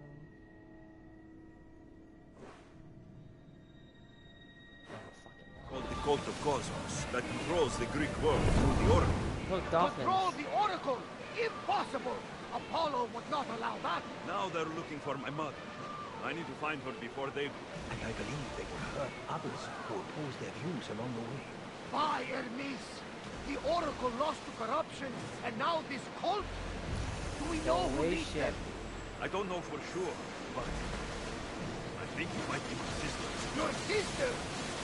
cult of Cosmos that controls the Greek world through the Oracle. Look, dolphins. Control the Oracle! Impossible! Apollo would not allow that! Now they're looking for my mother. I need to find her before they do. And I believe they will hurt others who oppose their views along the way. By Hermes! The Oracle lost to corruption, and now this cult? Do we know who leads them? I don't know for sure, but I think it might be my sister. Your sister?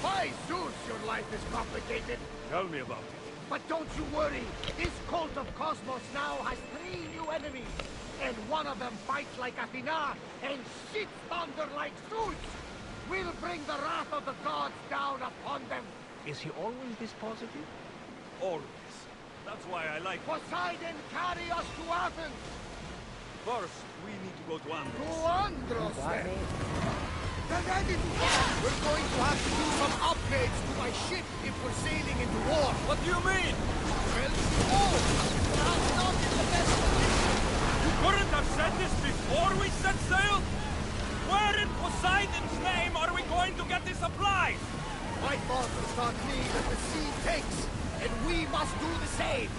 By Zeus, your life is complicated. Tell me about it. But don't you worry. This cult of Cosmos now has 3 new enemies. And one of them fights like Athena and shits thunder like Zeus. We'll bring the wrath of the gods down upon them. Is he always this positive? Always. That's why I like Poseidon, carry us to Athens. First, we need to go to Andros. To Andros, then. We're going to have to do some upgrades to my ship if we're sailing into war. What do you mean? Well, that's not in the best position. You couldn't have said this before we set sail? Where in Poseidon's name are we going to get the supplies? My father taught me that the sea takes, and we must do the same.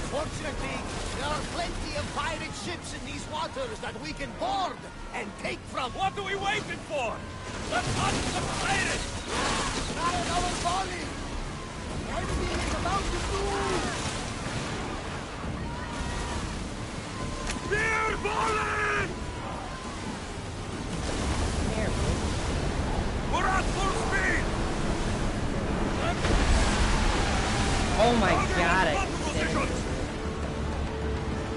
Fortunately, there are plenty of pirate ships in these waters that we can board and take from. What are we waiting for? Let's hunt the pirates! Not another volley! The enemy is about to move! Spear volley! We're at full speed! Oh my god, I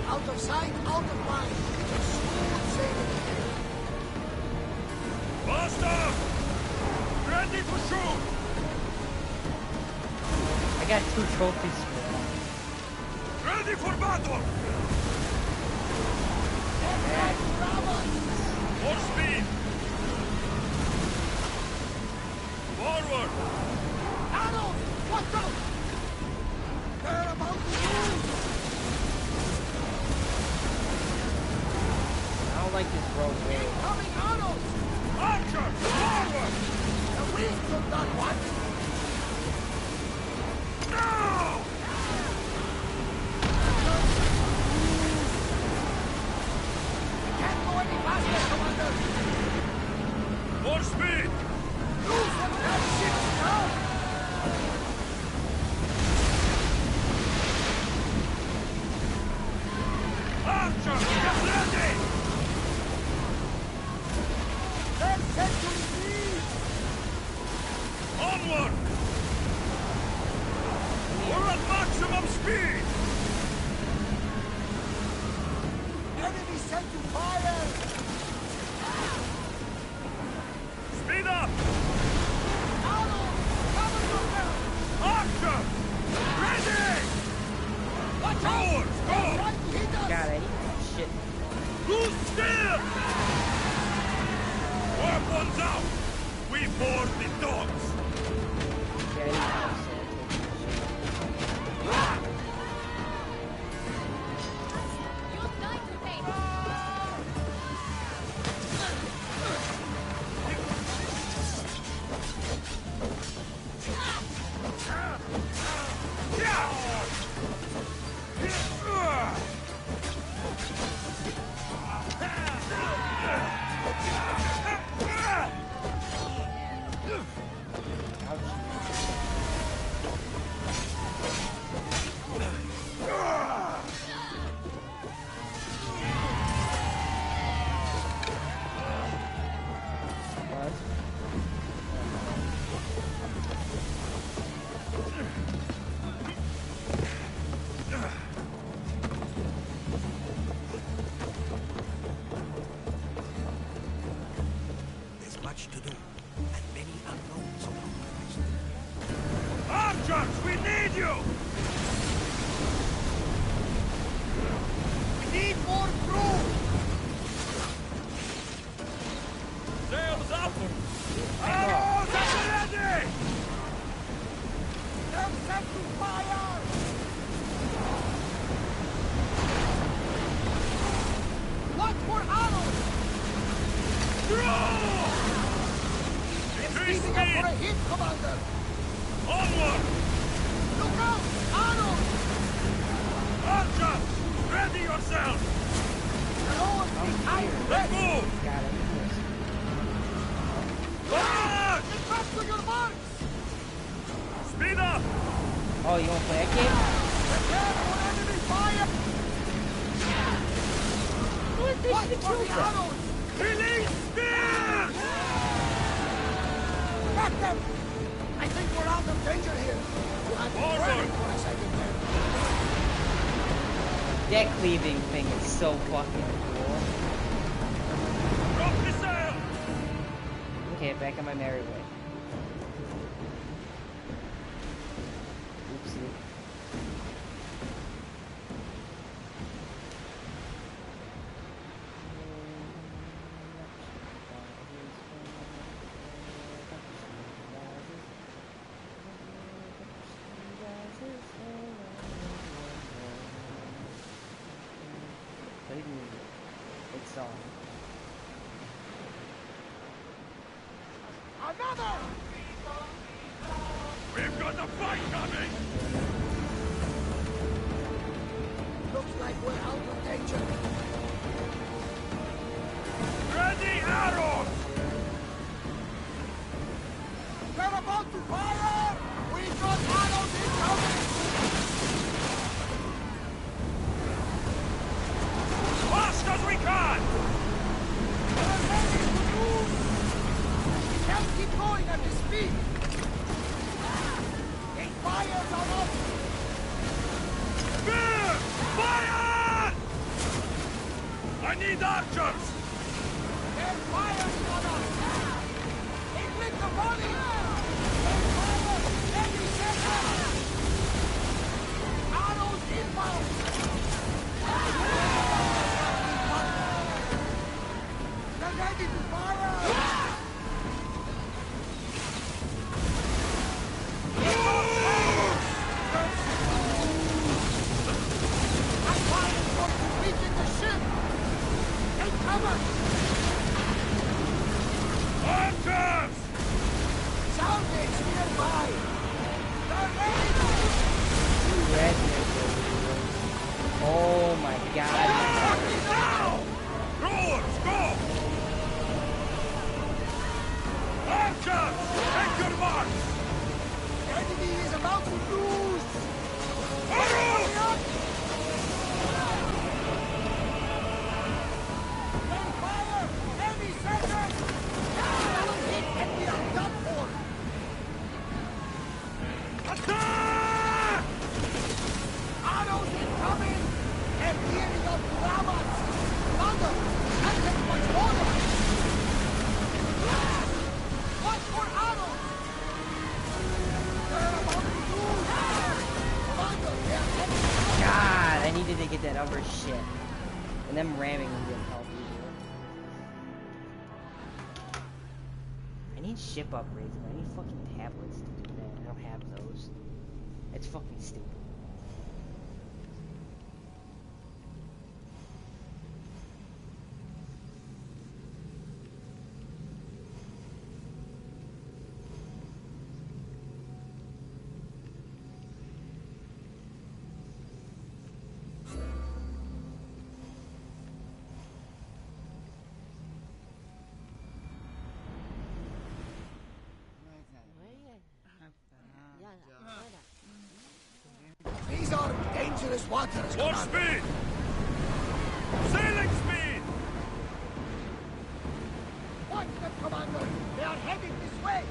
Out of sight, out of mind. Just smooth sailing here. Faster! Ready to shoot! I got 2 trophies for that. Ready for battle! More speed! Forward! Arrows! Watch out! They're about to move! I don't like this road way. Incoming arrows! Archer! Forward! The wind took that one! No! We can't go any faster, Commander! More speed! Use them that ships now! Archer! Get ready! Let's set to speed! Onward! We're at maximum speed! Enemy set to fire! Speed up! Arrows! Cover yourself! Archer! Ready! Watch Forward! out! Go! Trying to hit us! God, I need that shit. Loose still! Weapons out! We board the dogs! Yeah, I need that shit. There's much to do, and many unknowns along the way. Archers, we need you! We need more crew! Sails up! Arrows at the ready! They're set to fire! Watch for arrows! Throw! It's Increase speeding up for a speed! hit, Commander! Onward! Look out! Arnold! Archer! Ready yourself! Let's move! Got it. Forward! Get back to your marks! Speed up! Oh, you want to play that game? Prepare for enemy fire! What? They Watch should have for killed the them. arrows! Release spears! Back them! I think we're out of danger here. You had to Forward! for a second there. That cleaving thing is so fucking cool. Drop the sail! Okay, back on my merry way. Oopsie. Play music. Good song. Another! We've got a fight coming! Looks like we're out of danger. Ready arrows! They're about to fire! We've got arrows incoming! Fast as we can! They're ready to move! We can't keep going at this speed! They fired on us! Spear! Fire! I need archers! They're firing on us! Inflict the body! They're fired! Every second! Arrows inbound! They're ready to fire! I'm firing from to weaken the ship! Take cover! Archers! Soundings nearby! They're ready to... Redneck over here. Oh my god. Now! Rowers, go! Archers! Take your marks! The enemy is about to lose! Arrows! Then fire! Any second! That'll hit and we are done for! Attack! Arrows incoming! Imperial Brahmas! Thunder! That takes much order! Watch for arrows! They're about to lose! Commander, they are heading... God, I needed to get that other shit. And them ramming me didn't help either. I need ship upgrades, but I need fucking tablets to do that. I don't have those. It's fucking stupid. These are dangerous waters, More Commander. speed! Sailing speed! Watch them, Commander! They are heading this way!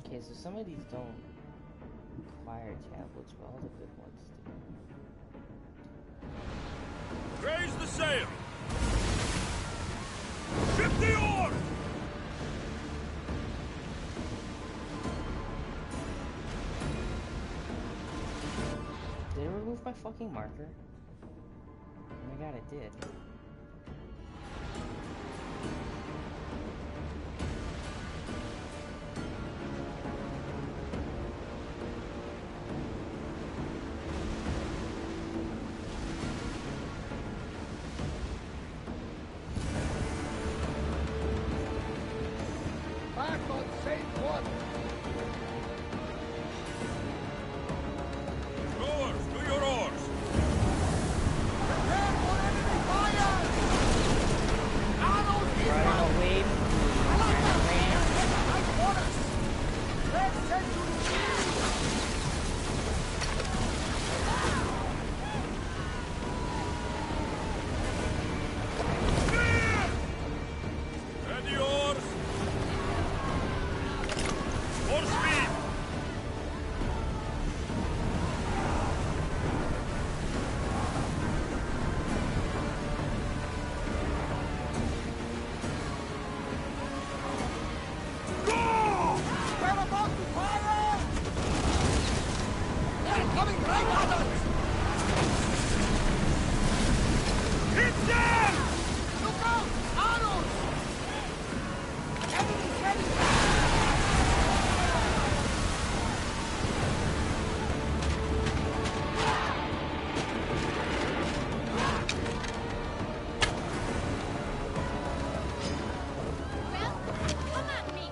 Okay, so some of these don't require tablets, but all the good ones do. Raise the sail! Ship the oar! Did it remove my fucking marker? Oh my god, it did. save one. Rowers, do your oars! Prepare for enemy fire! Arrows inbound! Away from me. High quarters! Red sentry! Ready oars! More speed! We're about to fire! They're coming right at us! Hit them! Look out! Arrows! Enemy heading! Come at me!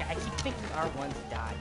I keep thinking R1's dodge.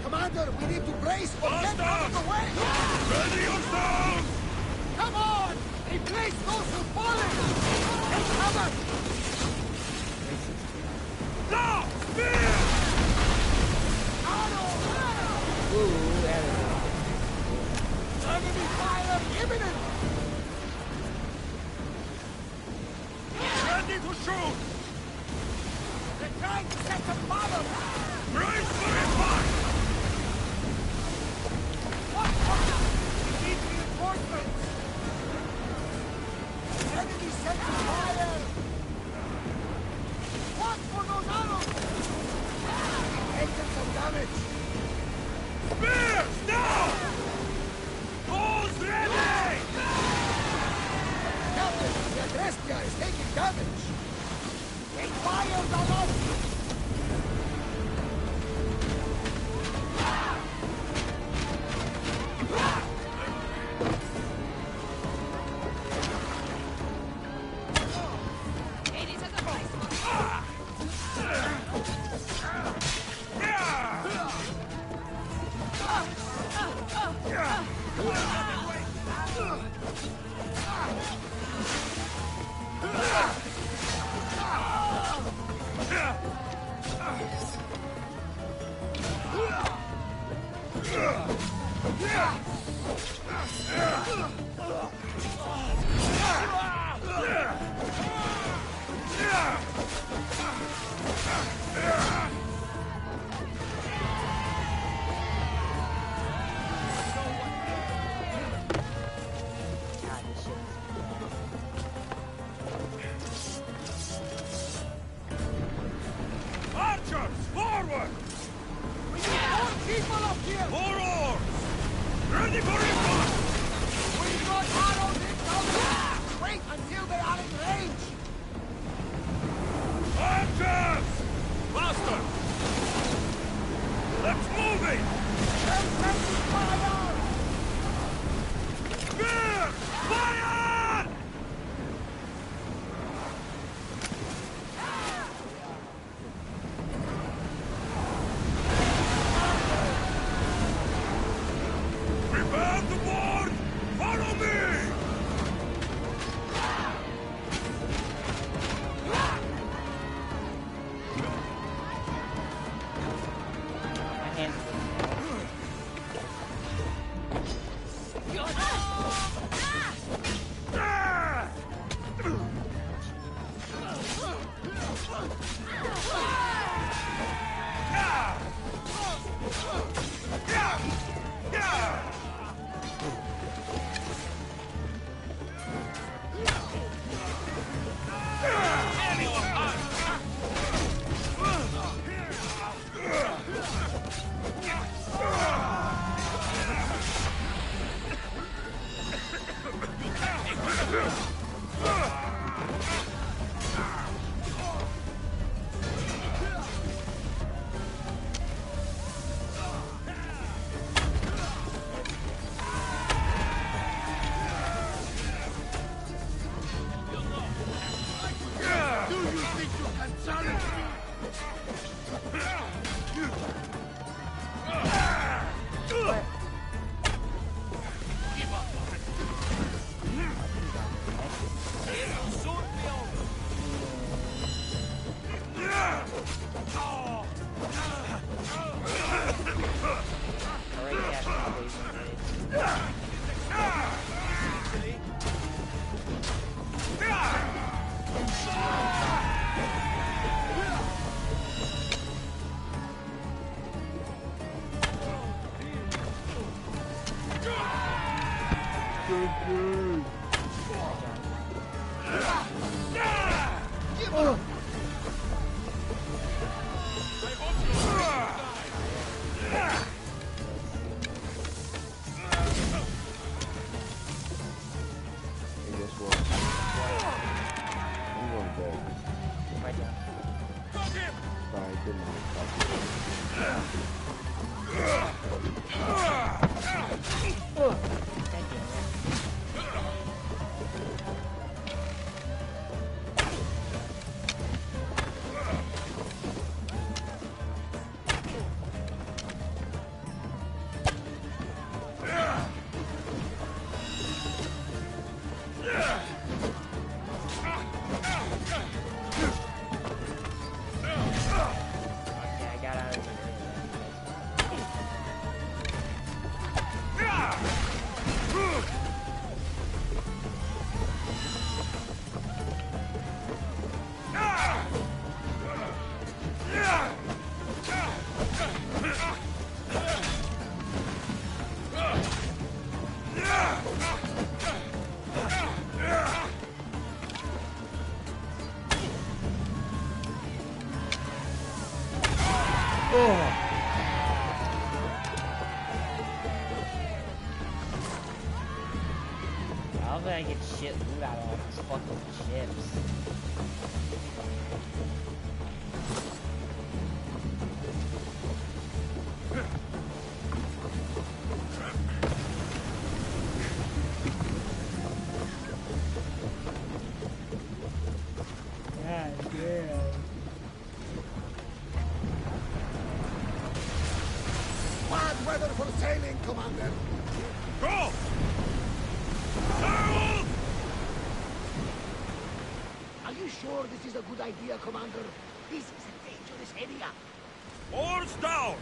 Commander, we need to brace or get out of the way! Ready yourselves! Come on! Replace those who've fallen! Take cover! Now! Spear! Ooh, Enemy fire imminent! Ready to shoot! They're trying to set some fire! Brace for impact! We need reinforcements! Enemy setting fire! Watch for those arrows! Taking some damage! Spears! Now! Bows ready! Captain, the Agrestia is taking damage! They fired on us! Archers, forward! We need more people up here! More oars! Ready for impact! We've got arrows incoming! Wait until they are in range! How did I get shit loot out of all these fucking chips? God damn. Bad weather for sailing, Commander. Go! Are you sure this is a good idea, Commander? This is a dangerous area. Oars down!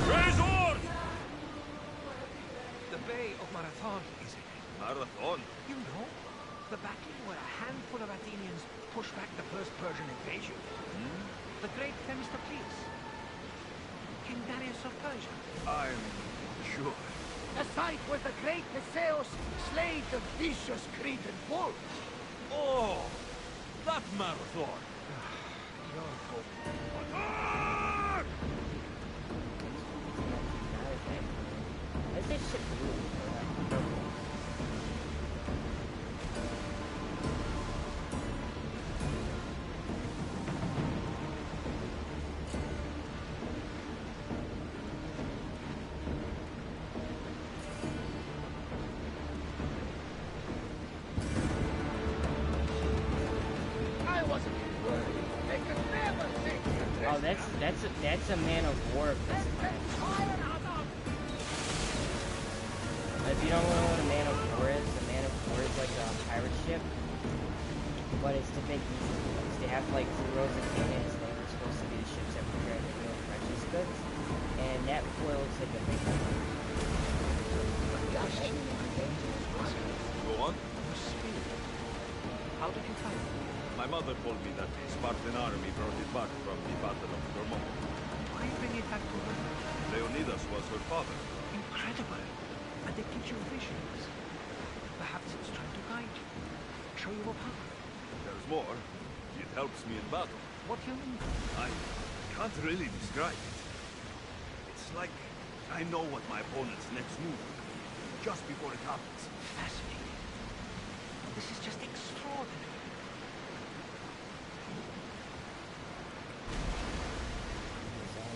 Raise oars! The Bay of Marathon, is it? Marathon? You know, the battle where a handful of Athenians pushed back the first Persian invasion. The great Themistocles. King Darius of Persia. I'm sure. A site where the great Theseus slayed the vicious Cretan bull. Oh, that Marathon. Your hope. What's this shit blue? I wasn't worried. They could never think Oh, that's a man of war. If you don't know what a man of war is like a pirate ship, but it's to make easy things. They have like zeros and cannons. They were supposed to be the ships that were carrying the real precious goods, and that foil looks like a big one. Go on. How did you find it? My mother told me that the Spartan army brought it back from the Battle of Thermopylae. Why bring it back to her? Leonidas was her father. Incredible. And it gives you visions. Perhaps it's trying to guide you. Show you a path. There's more. It helps me in battle. What do you mean? I can't really describe it. It's like I know what my opponent's next move will be, just before it happens. Fascinating. This is just extraordinary.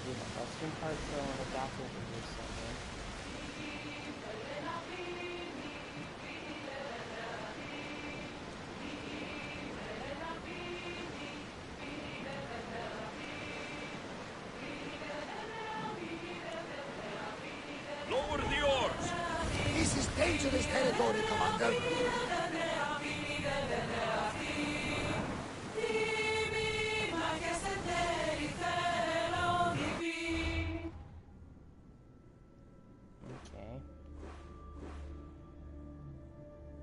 The western part still on the docket of this somewhere. Lower the oars! This is dangerous territory, Commander. Okay.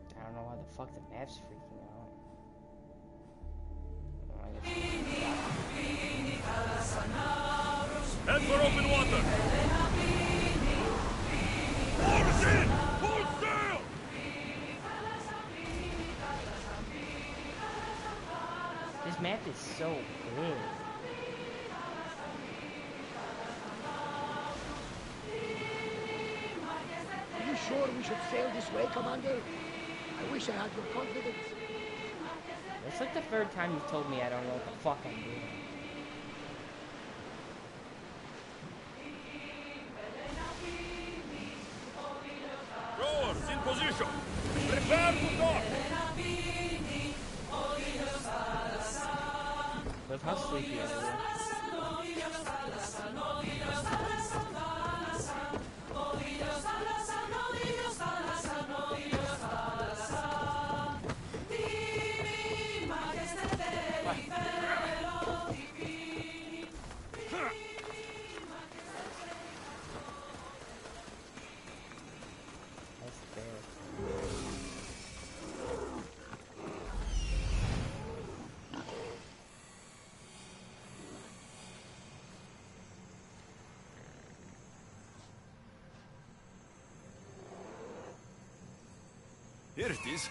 I don't know why the fuck the map's freaking out. Oh, I guess. Head for open water! Oars in! Full sail! This map is so big. Are you sure we should sail this way, Commander? I wish I had your confidence. It's like the third time you've told me I don't know what the fuck I'm doing. Rowers in position! Prepare to dock! Look how sleepy I am. Here it is.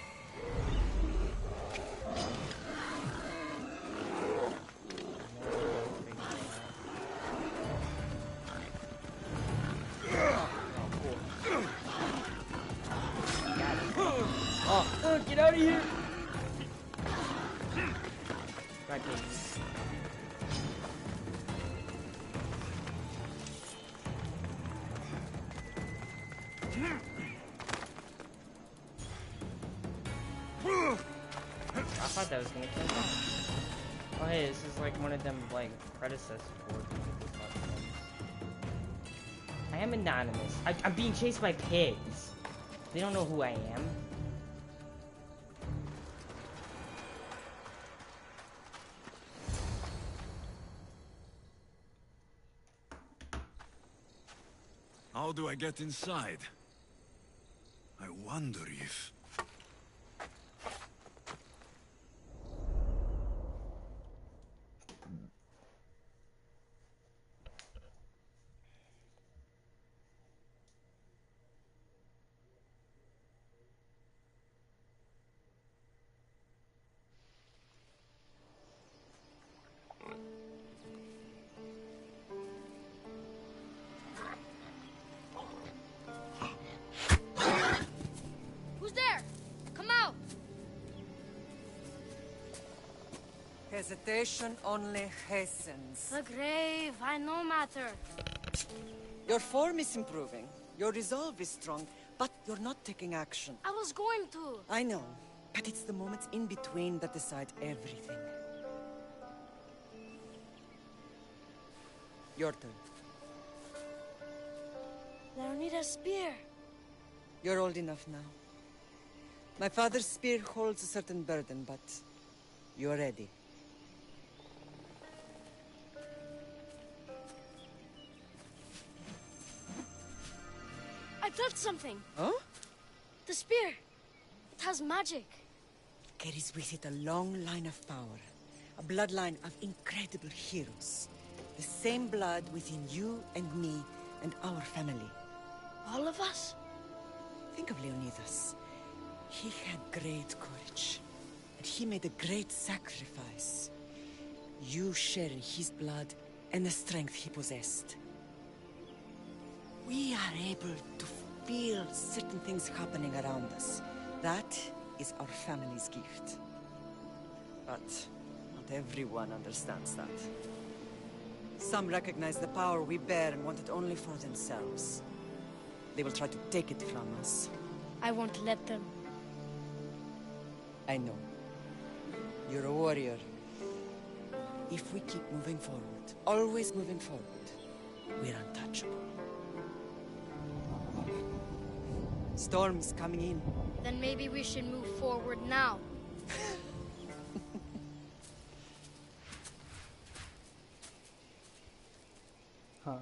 Oh, get out of here! Right, baby. I thought that was gonna kill me. Oh hey, this is like one of them like predecessor board things. I am anonymous. I'm being chased by pigs. They don't know who I am. How do I get inside? I wonder if... Who's there? Come out! Hesitation only hastens. The grave, I no matter. Your form is improving. Your resolve is strong, but you're not taking action. I was going to. I know, but it's the moments in between that decide everything. Your turn. Leonida's spear. You're old enough now. My father's spear holds a certain burden, but you're ready. I felt something. Oh? The spear. It has magic. Carries with it a long line of power. A bloodline of incredible heroes. The same blood within you and me and our family. All of us? Think of Leonidas. He had great courage. And he made a great sacrifice. You share in his blood and the strength he possessed. We are able to feel certain things happening around us. That is our family's gift. But not everyone understands that. Some recognize the power we bear and want it only for themselves. They will try to take it from us. I won't let them. I know. You're a warrior. If we keep moving forward, always moving forward, we're untouchable. Storm's coming in. Then maybe we should move forward now. Huh.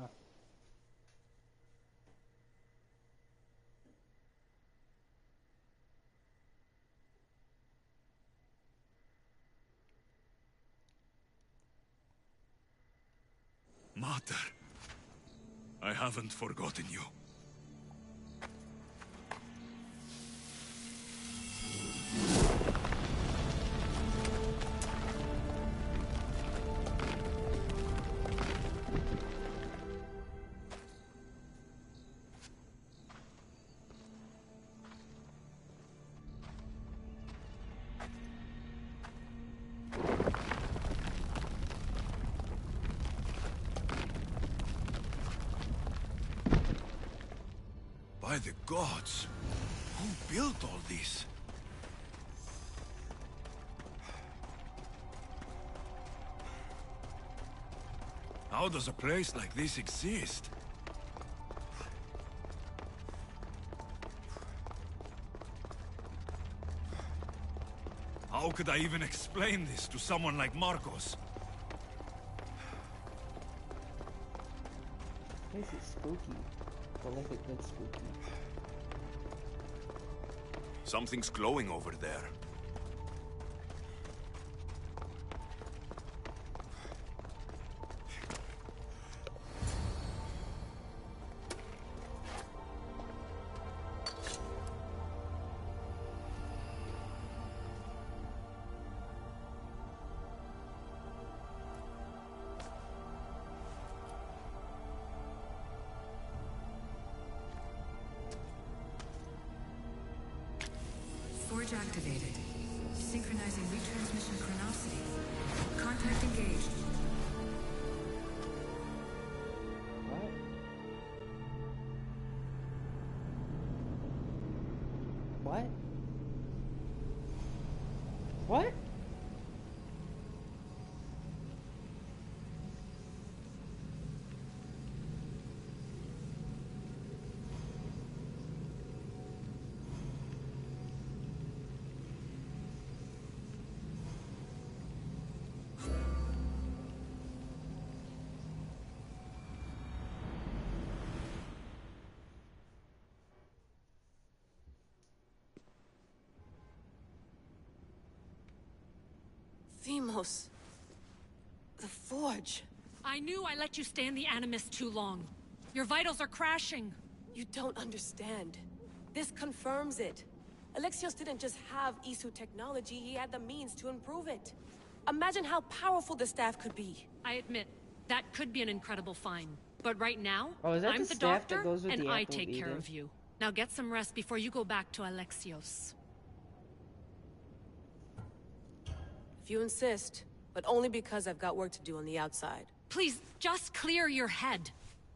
Mater, I haven't forgotten you. By the gods, who built all this? How does a place like this exist? How could I even explain this to someone like Marcos? This is spooky. But like a good spooky. Something's glowing over there. Forge activated. Synchronizing retransmission chronicity. Contact engaged. What? What? Themos. The Forge. I knew I let you stay in the Animus too long. Your vitals are crashing. You don't understand. This confirms it. Alexios didn't just have Isu technology, he had the means to improve it. Imagine how powerful the staff could be. I admit, that could be an incredible find. But right now, Oh, is that I'm the the staff that doctor, goes with and the I apple take care eating? of you. Now get some rest before you go back to Alexios. If you insist, but only because I've got work to do on the outside. Please, just clear your head.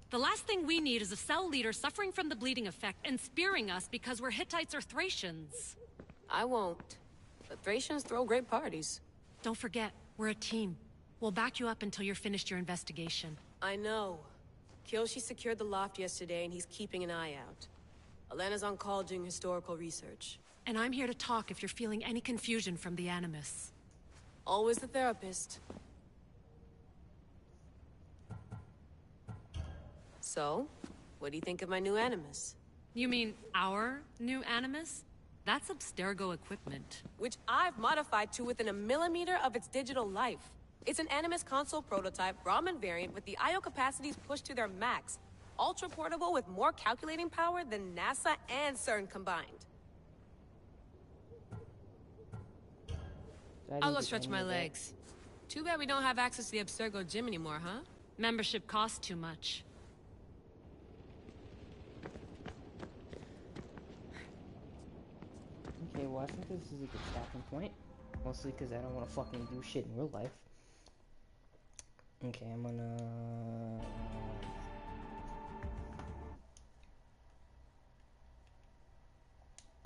The last thing we need is a cell leader suffering from the bleeding effect and spearing us because we're Hittites or Thracians. I won't. The Thracians throw great parties. Don't forget, we're a team. We'll back you up until you're finished your investigation. I know. Kyoshi secured the loft yesterday and he's keeping an eye out. Elena's on call doing historical research. And I'm here to talk if you're feeling any confusion from the Animus. Always the therapist. So, what do you think of my new Animus? You mean our new Animus? That's Abstergo equipment. Which I've modified to within a millimeter of its digital life. It's an Animus console prototype, Raman variant with the I/O capacities pushed to their max. Ultra portable with more calculating power than NASA and CERN combined. I'll go stretch my legs. Too bad we don't have access to the Abstergo gym anymore, huh? Membership costs too much. Okay, well, I think this is a good stopping point. Mostly because I don't want to fucking do shit in real life. Okay, I'm gonna...